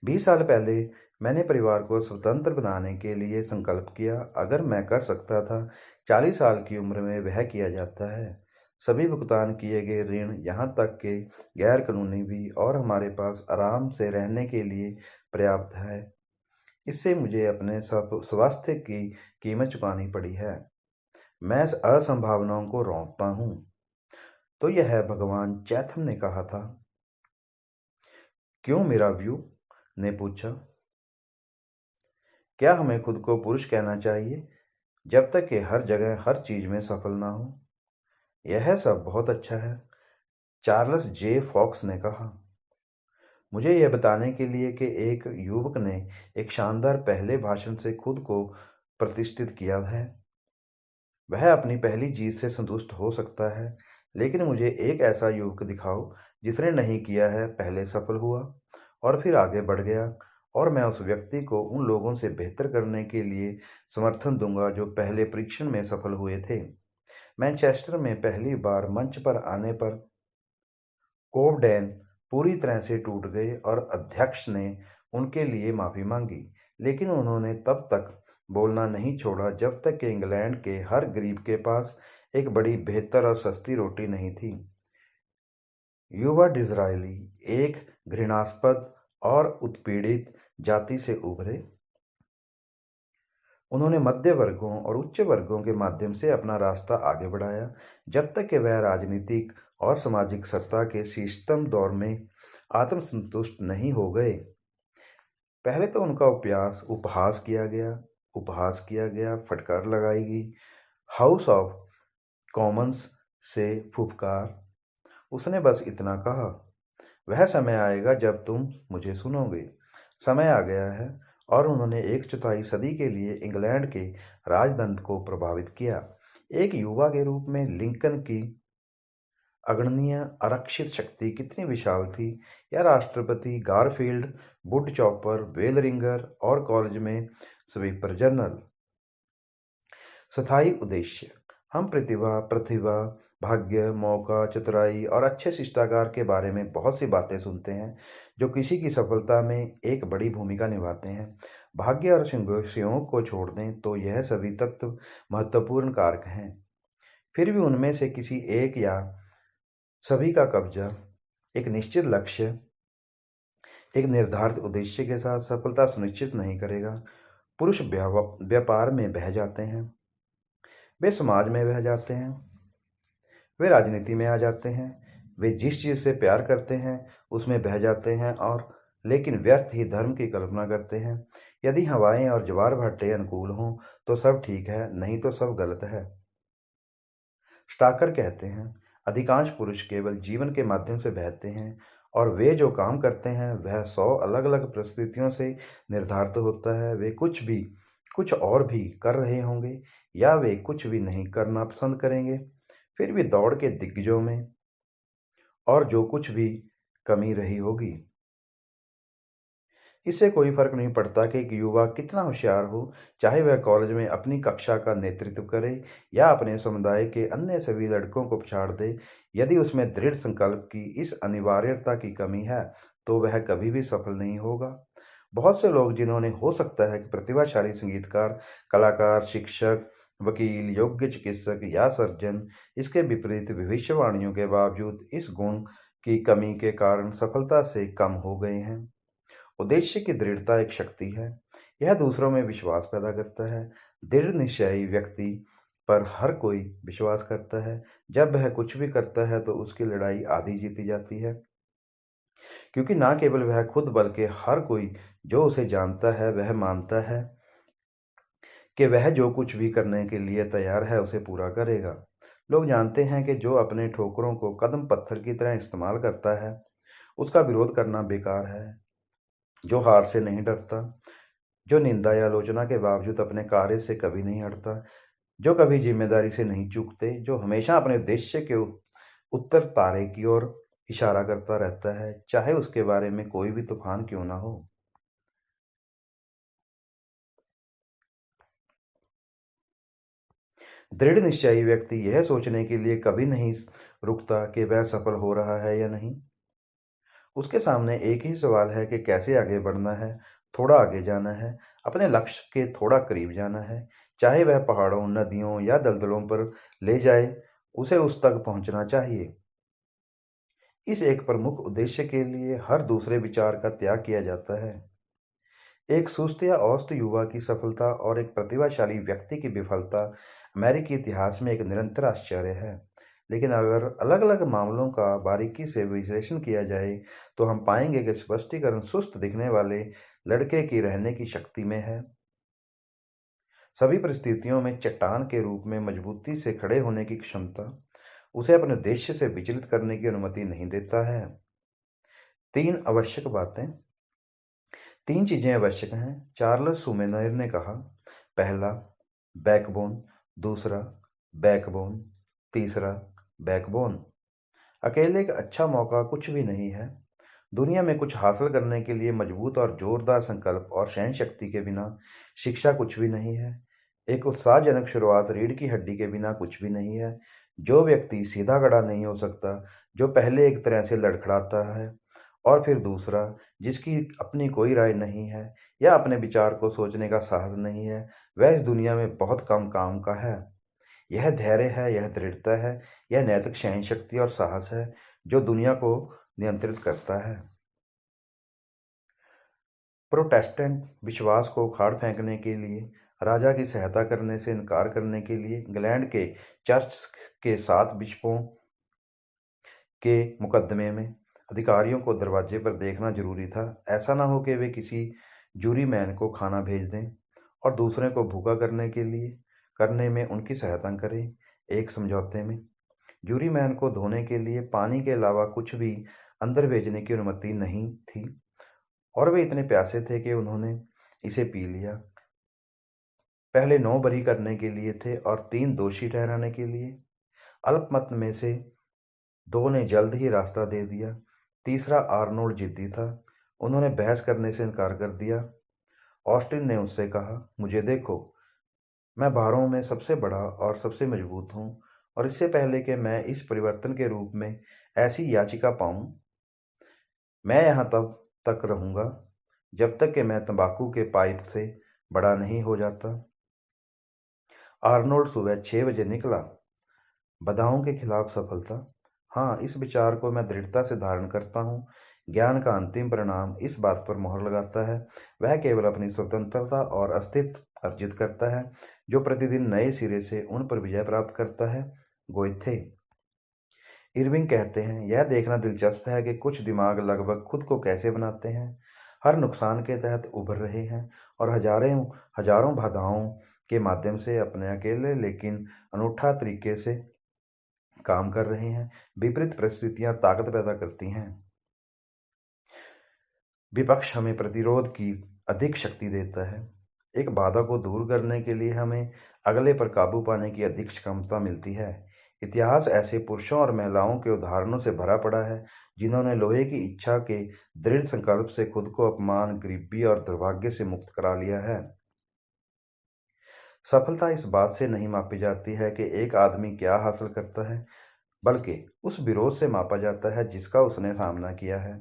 20 साल पहले मैंने परिवार को स्वतंत्र बनाने के लिए संकल्प किया। अगर मैं कर सकता था, 40 साल की उम्र में वह किया जाता है। सभी भुगतान किए गए ऋण, यहाँ तक कि गैर कानूनी भी, और हमारे पास आराम से रहने के लिए पर्याप्त है। इससे मुझे अपने स्वास्थ्य की कीमत चुकानी पड़ी है। मैं असंभावनाओं को रोकता हूँ। तो यह भगवान चैथम ने कहा था। क्यों, मेरा व्यू ने पूछा। क्या हमें खुद को पुरुष कहना चाहिए जब तक कि हर जगह हर चीज में सफल ना हो? यह सब बहुत अच्छा है, चार्ल्स जे फॉक्स ने कहा। मुझे यह बताने के लिए कि एक युवक ने एक शानदार पहले भाषण से खुद को प्रतिष्ठित किया है, वह अपनी पहली जीत से संतुष्ट हो सकता है। लेकिन मुझे एक ऐसा युवक दिखाओ जिसने नहीं किया है, पहले सफल हुआ और फिर आगे बढ़ गया, और मैं उस व्यक्ति को उन लोगों से बेहतर करने के लिए समर्थन दूंगा जो पहले परीक्षण में सफल हुए थे। मैनचेस्टर में पहली बार मंच पर आने पर कोवडेन पूरी तरह से टूट गए और अध्यक्ष ने उनके लिए माफी मांगी, लेकिन उन्होंने तब तक बोलना नहीं छोड़ा जब तक कि इंग्लैंड के हर गरीब के पास एक बड़ी बेहतर और सस्ती रोटी नहीं थी। युवा डिज़रायली एक घृणास्पद और उत्पीड़ित जाति से उभरे। उन्होंने मध्य वर्गों और उच्च वर्गों के माध्यम से अपना रास्ता आगे बढ़ाया जब तक कि वह राजनीतिक और सामाजिक सत्ता के शीर्षतम दौर में आत्मसंतुष्ट नहीं हो गए। पहले तो उनका उपहास किया गया, फटकार लगाई गई। हाउस ऑफ कॉमन्स से फुफकार। उसने बस इतना कहा, वह समय आएगा जब तुम मुझे सुनोगे। समय आ गया है, और उन्होंने 1/4 सदी के लिए इंग्लैंड के राजदंड को प्रभावित किया। एक युवा के रूप में लिंकन की अगणनीय आरक्षित शक्ति कितनी विशाल थी, या राष्ट्रपति गारफील्ड, वुड चॉपर, वेलरिंगर और कॉलेज में स्वीपर जनरल। स्थायी उद्देश्य। हम प्रतिभा, भाग्य, मौका, चतुराई और अच्छे शिष्टाचार के बारे में बहुत सी बातें सुनते हैं जो किसी की सफलता में एक बड़ी भूमिका निभाते हैं। भाग्य और संयोग को छोड़ दें तो यह सभी तत्व महत्वपूर्ण कारक हैं। फिर भी उनमें से किसी एक या सभी का कब्जा एक निश्चित लक्ष्य, एक निर्धारित उद्देश्य के साथ सफलता सुनिश्चित नहीं करेगा। पुरुष व्यापार में बह जाते हैं, वे समाज में बह जाते हैं, वे राजनीति में आ जाते हैं, वे जिस चीज से प्यार करते हैं उसमें बह जाते हैं, और लेकिन व्यर्थ ही धर्म की कल्पना करते हैं। यदि हवाएं और ज्वार भाटे अनुकूल हों तो सब ठीक है, नहीं तो सब गलत है। स्टाकर कहते हैं, अधिकांश पुरुष केवल जीवन के माध्यम से बहते हैं, और वे जो काम करते हैं वह 100 अलग अलग परिस्थितियों से निर्धारित होता है। वे कुछ और भी कर रहे होंगे, या वे कुछ भी नहीं करना पसंद करेंगे। फिर भी दौड़ के दिग्गजों में और जो कुछ भी कमी रही होगी। इससे कोई फर्क नहीं पड़ता कि एक युवा कितना होशियार हो, चाहे वह कॉलेज में अपनी कक्षा का नेतृत्व करे या अपने समुदाय के अन्य सभी लड़कों को पछाड़ दे। यदि उसमें दृढ़ संकल्प की इस अनिवार्यता की कमी है तो वह कभी भी सफल नहीं होगा। बहुत से लोग जिन्होंने हो सकता है कि प्रतिभाशाली संगीतकार, कलाकार, शिक्षक, वकील, योग्य चिकित्सक या सर्जन, इसके विपरीत भविष्यवाणियों के बावजूद इस गुण की कमी के कारण सफलता से कम हो गए हैं। उद्देश्य की दृढ़ता एक शक्ति है। यह दूसरों में विश्वास पैदा करता है। दृढ़ निश्चयी व्यक्ति पर हर कोई विश्वास करता है। जब वह कुछ भी करता है तो उसकी लड़ाई आधी जीती जाती है, क्योंकि न केवल वह खुद बल्कि हर कोई जो उसे जानता है वह मानता है कि वह जो कुछ भी करने के लिए तैयार है उसे पूरा करेगा। लोग जानते हैं कि जो अपने ठोकरों को कदम पत्थर की तरह इस्तेमाल करता है, उसका विरोध करना बेकार है। जो हार से नहीं डरता, जो निंदा या आलोचना के बावजूद अपने कार्य से कभी नहीं हटता, जो कभी जिम्मेदारी से नहीं चूकते, जो हमेशा अपने उद्देश्य के उत्तर तारे की ओर इशारा करता रहता है, चाहे उसके बारे में कोई भी तूफान क्यों ना हो। दृढ़ निश्चयी व्यक्ति यह सोचने के लिए कभी नहीं रुकता कि वह सफल हो रहा है या नहीं। उसके सामने एक ही सवाल है कि कैसे आगे बढ़ना है, थोड़ा आगे जाना है, अपने लक्ष्य के थोड़ा करीब जाना है। चाहे वह पहाड़ों, नदियों या दलदलों पर ले जाए, उसे उस तक पहुंचना चाहिए। इस एक प्रमुख उद्देश्य के लिए हर दूसरे विचार का त्याग किया जाता है। एक सुस्त या औसत युवा की सफलता और एक प्रतिभाशाली व्यक्ति की विफलता अमेरिकी इतिहास में एक निरंतर आश्चर्य है। लेकिन अगर अलग-अलग मामलों का बारीकी से विश्लेषण किया जाए, तो हम पाएंगे कि स्पष्टीकरण सुस्त दिखने वाले लड़के की रहने की शक्ति में है। सभी परिस्थितियों में चट्टान के रूप में मजबूती से खड़े होने की क्षमता उसे अपने उद्देश्य से विचलित करने की अनुमति नहीं देता है। तीन चीजें आवश्यक हैं, चार्ल्स सूमेनर ने कहा। पहला, बैकबोन। दूसरा, बैकबोन। तीसरा, बैकबोन। अकेले एक अच्छा मौका कुछ भी नहीं है। दुनिया में कुछ हासिल करने के लिए मजबूत और जोरदार संकल्प और सहन शक्ति के बिना शिक्षा कुछ भी नहीं है। एक उत्साहजनक शुरुआत रीढ़ की हड्डी के बिना कुछ भी नहीं है। जो व्यक्ति सीधा खड़ा नहीं हो सकता, जो पहले एक तरह से लड़खड़ाता है और फिर दूसरा, जिसकी अपनी कोई राय नहीं है या अपने विचार को सोचने का साहस नहीं है, वह इस दुनिया में बहुत कम काम का है। यह धैर्य है, यह दृढ़ता है, यह नैतिक सहनशक्ति और साहस है जो दुनिया को नियंत्रित करता है। प्रोटेस्टेंट विश्वास को उखाड़ फेंकने के लिए, राजा की सहायता करने से इनकार करने के लिए इंग्लैंड के चर्च के 7 बिशपों के मुकदमे में अधिकारियों को दरवाजे पर देखना जरूरी था। ऐसा ना हो कि वे किसी जूरी मैन को खाना भेज दें और दूसरे को भूखा करने में उनकी सहायता करें। एक समझौते में जूरी मैन को धोने के लिए पानी के अलावा कुछ भी अंदर भेजने की अनुमति नहीं थी और वे इतने प्यासे थे कि उन्होंने इसे पी लिया। पहले 9 बरी करने के लिए थे और 3 दोषी ठहराने के लिए। अल्पमत में से 2 ने जल्द ही रास्ता दे दिया। तीसरा आर्नोल्ड जिद्दी था। उन्होंने बहस करने से इनकार कर दिया। ऑस्टिन ने उससे कहा, मुझे देखो, मैं बारहों में सबसे बड़ा और सबसे मजबूत हूँ और इससे पहले कि मैं इस परिवर्तन के रूप में ऐसी याचिका पाऊँ, मैं यहाँ तब तक रहूँगा जब तक कि मैं तंबाकू के पाइप से बड़ा नहीं हो जाता। आर्नोल्ड सुबह 6 बजे निकला। बाधाओं के खिलाफ सफलता। हाँ, इस विचार को मैं दृढ़ता से धारण करता हूँ। ज्ञान का अंतिम परिणाम इस बात पर मोहर लगाता है, वह केवल अपनी स्वतंत्रता और अस्तित्व अर्जित करता है जो प्रतिदिन नए सिरे से उन पर विजय प्राप्त करता है। गोएथे। इरविंग कहते हैं, यह देखना दिलचस्प है कि कुछ दिमाग लगभग खुद को कैसे बनाते हैं, हर नुकसान के तहत उभर रहे हैं और हजारों हजारों बाधाओं के माध्यम से अपने अकेले लेकिन अनूठा तरीके से काम कर रहे हैं। विपरीत परिस्थितियां ताकत पैदा करती हैं। विपक्ष हमें प्रतिरोध की अधिक शक्ति देता है। एक बाधा को दूर करने के लिए हमें अगले पर काबू पाने की अधिक क्षमता मिलती है। इतिहास ऐसे पुरुषों और महिलाओं के उदाहरणों से भरा पड़ा है जिन्होंने लोहे की इच्छा के दृढ़ संकल्प से खुद को अपमान, गरीबी और दुर्भाग्य से मुक्त करा लिया है। सफलता इस बात से नहीं मापी जाती है कि एक आदमी क्या हासिल करता है, बल्कि उस विरोध से मापा जाता है जिसका उसने सामना किया है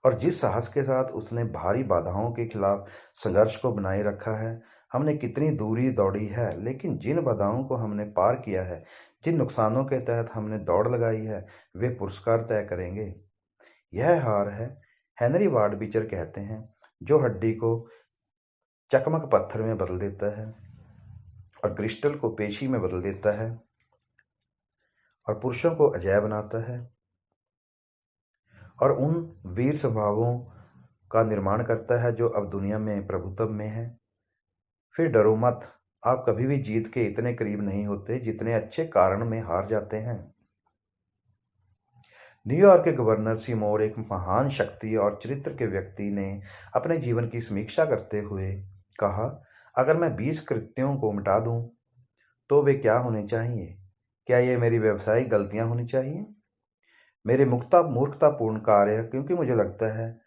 और जिस साहस के साथ उसने भारी बाधाओं के खिलाफ संघर्ष को बनाए रखा है। हमने कितनी दूरी दौड़ी है, लेकिन जिन बाधाओं को हमने पार किया है, जिन नुकसानों के तहत हमने दौड़ लगाई है, वे पुरस्कार तय करेंगे। यह हार है, हेनरी वार्ड बीचर कहते हैं, जो हड्डी को चकमक पत्थर में बदल देता है और क्रिस्टल को पेशी में बदल देता है और पुरुषों को अजेय बनाता है और उन वीर स्वभावों का निर्माण करता है जो अब दुनिया में प्रभुत्व में है। फिर डरो मत, आप कभी भी जीत के इतने करीब नहीं होते जितने अच्छे कारण में हार जाते हैं। न्यूयॉर्क के गवर्नर सिमोर, एक महान शक्ति और चरित्र के व्यक्ति, ने अपने जीवन की समीक्षा करते हुए कहा, अगर मैं 20 कृत्यों को मिटा दूं, तो वे क्या होने चाहिए? क्या ये मेरी व्यावसायिक गलतियां होनी चाहिए? मेरे मूर्खतापूर्ण कार्य, क्योंकि मुझे लगता है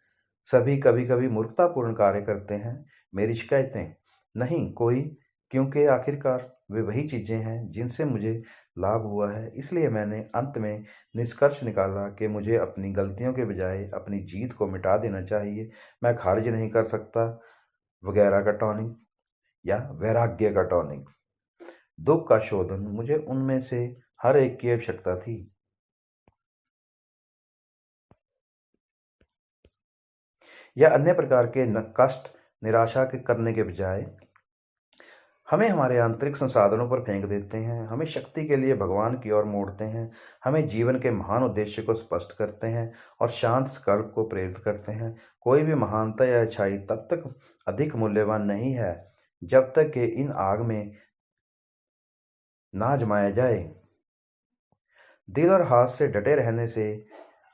सभी कभी-कभी मूर्खतापूर्ण कार्य करते हैं। मेरी शिकायतें? नहीं, कोई, क्योंकि आखिरकार वे वही चीज़ें हैं जिनसे मुझे लाभ हुआ है। इसलिए मैंने अंत में निष्कर्ष निकाला कि मुझे अपनी गलतियों के बजाय अपनी जीत को मिटा देना चाहिए। मैं खारिज नहीं कर सकता वगैरह का टॉनिक या वैराग्य का टॉनिक। दुख का शोधन, मुझे उनमें से हर एक की आवश्यकता थी। या अन्य प्रकार के कष्ट निराशा के करने के बजाय हमें हमारे आंतरिक संसाधनों पर फेंक देते हैं, हमें शक्ति के लिए भगवान की ओर मोड़ते हैं, हमें जीवन के महान उद्देश्य को स्पष्ट करते हैं और शांत संकल्प को प्रेरित करते हैं। कोई भी महानता या अच्छाई तब तक अधिक मूल्यवान नहीं है जब तक कि इन आग में ना आजमाया जाए। दिल और हाथ से डटे रहने से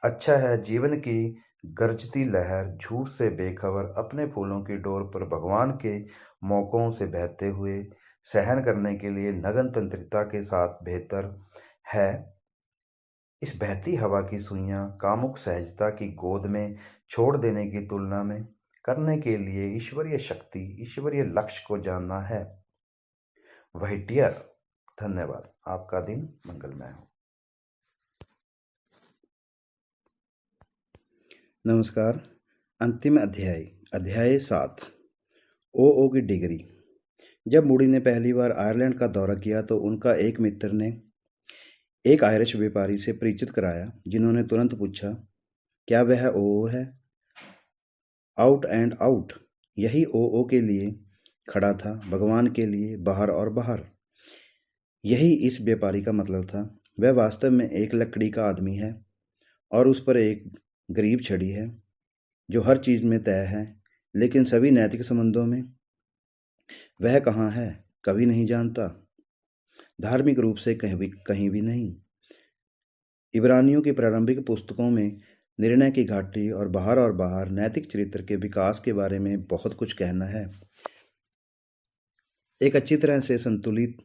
अच्छा है जीवन की गरजती लहर, झूठ से बेखबर अपने फूलों की डोर पर भगवान के मौकों से बहते हुए सहन करने के लिए नगन तंत्रिता के साथ बेहतर है इस बहती हवा की सुइयां कामुक सहजता की गोद में छोड़ देने की तुलना में करने के लिए ईश्वरीय शक्ति, ईश्वरीय लक्ष्य को जानना है। वही डियर, धन्यवाद। आपका दिन मंगलमय हो। नमस्कार। अंतिम अध्याय, अध्याय 7, ओ की डिग्री। जब मूडी ने पहली बार आयरलैंड का दौरा किया तो उनका एक मित्र ने एक आयरिश व्यापारी से परिचित कराया, जिन्होंने तुरंत पूछा, क्या वह ओ है? आउट एंड आउट, यही ओ के लिए खड़ा था, भगवान के लिए, बाहर और बाहर। यही इस व्यापारी का मतलब था। वह वास्तव में एक लकड़ी का आदमी है और उस पर एक गरीब छड़ी है जो हर चीज में तय है, लेकिन सभी नैतिक संबंधों में वह कहाँ है कभी नहीं जानता, धार्मिक रूप से कहीं भी नहीं। इब्रानियों की प्रारंभिक पुस्तकों में निर्णय की घाटी और बाहर नैतिक चरित्र के विकास के बारे में बहुत कुछ कहना है। एक अच्छी तरह से संतुलित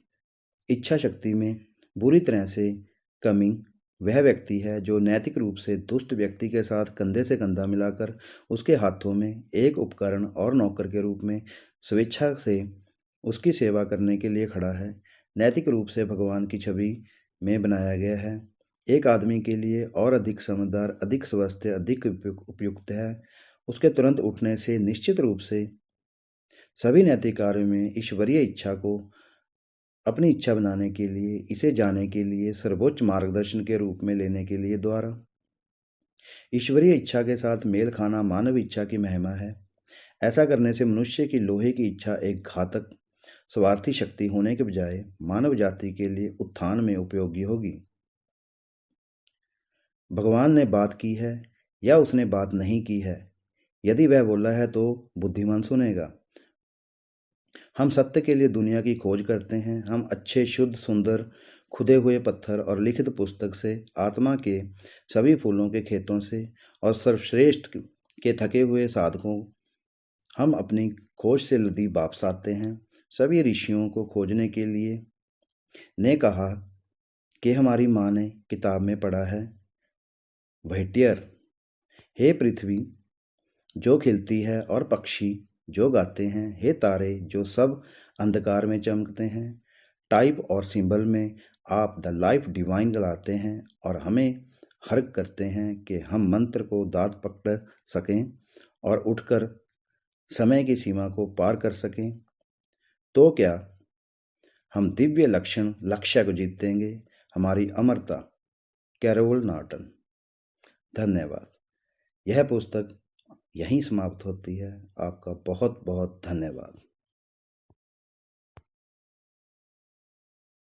इच्छा शक्ति में बुरी तरह से कमी वह व्यक्ति है जो नैतिक रूप से दुष्ट व्यक्ति के साथ कंधे से कंधा मिलाकर उसके हाथों में एक उपकरण और नौकर के रूप में स्वेच्छा से उसकी सेवा करने के लिए खड़ा है। नैतिक रूप से भगवान की छवि में बनाया गया है। एक आदमी के लिए और अधिक समझदार, अधिक स्वस्थ, अधिक उपयुक्त है। उसके तुरंत उठने से निश्चित रूप से सभी नैतिक कार्यों में ईश्वरीय इच्छा को अपनी इच्छा बनाने के लिए, इसे जाने के लिए, सर्वोच्च मार्गदर्शन के रूप में लेने के लिए द्वारा ईश्वरीय इच्छा के साथ मेल खाना मानव इच्छा की महिमा है। ऐसा करने से मनुष्य की लोहे की इच्छा एक घातक स्वार्थी शक्ति होने के बजाय मानव जाति के लिए उत्थान में उपयोगी होगी। भगवान ने बात की है या उसने बात नहीं की है, यदि वह बोला है तो बुद्धिमान सुनेगा। हम सत्य के लिए दुनिया की खोज करते हैं। हम अच्छे, शुद्ध, सुंदर, खुदे हुए पत्थर और लिखित पुस्तक से, आत्मा के सभी फूलों के खेतों से और सर्वश्रेष्ठ के थके हुए साधकों हम अपनी खोज से लदी वापस आते हैं। सभी ऋषियों को खोजने के लिए ने कहा कि हमारी माँ ने किताब में पढ़ा है, वैटियर, हे पृथ्वी जो खिलती है और पक्षी जो गाते हैं, हे तारे जो सब अंधकार में चमकते हैं, टाइप और सिंबल में आप द लाइफ डिवाइन गलाते हैं और हमें हर्क करते हैं कि हम मंत्र को दांत पकड़ सकें और उठकर समय की सीमा को पार कर सकें। तो क्या हम दिव्य लक्ष्य को जीतेंगे? हमारी अमरता। Carol Norton. धन्यवाद। यह पुस्तक यहीं समाप्त होती है। आपका बहुत बहुत धन्यवाद।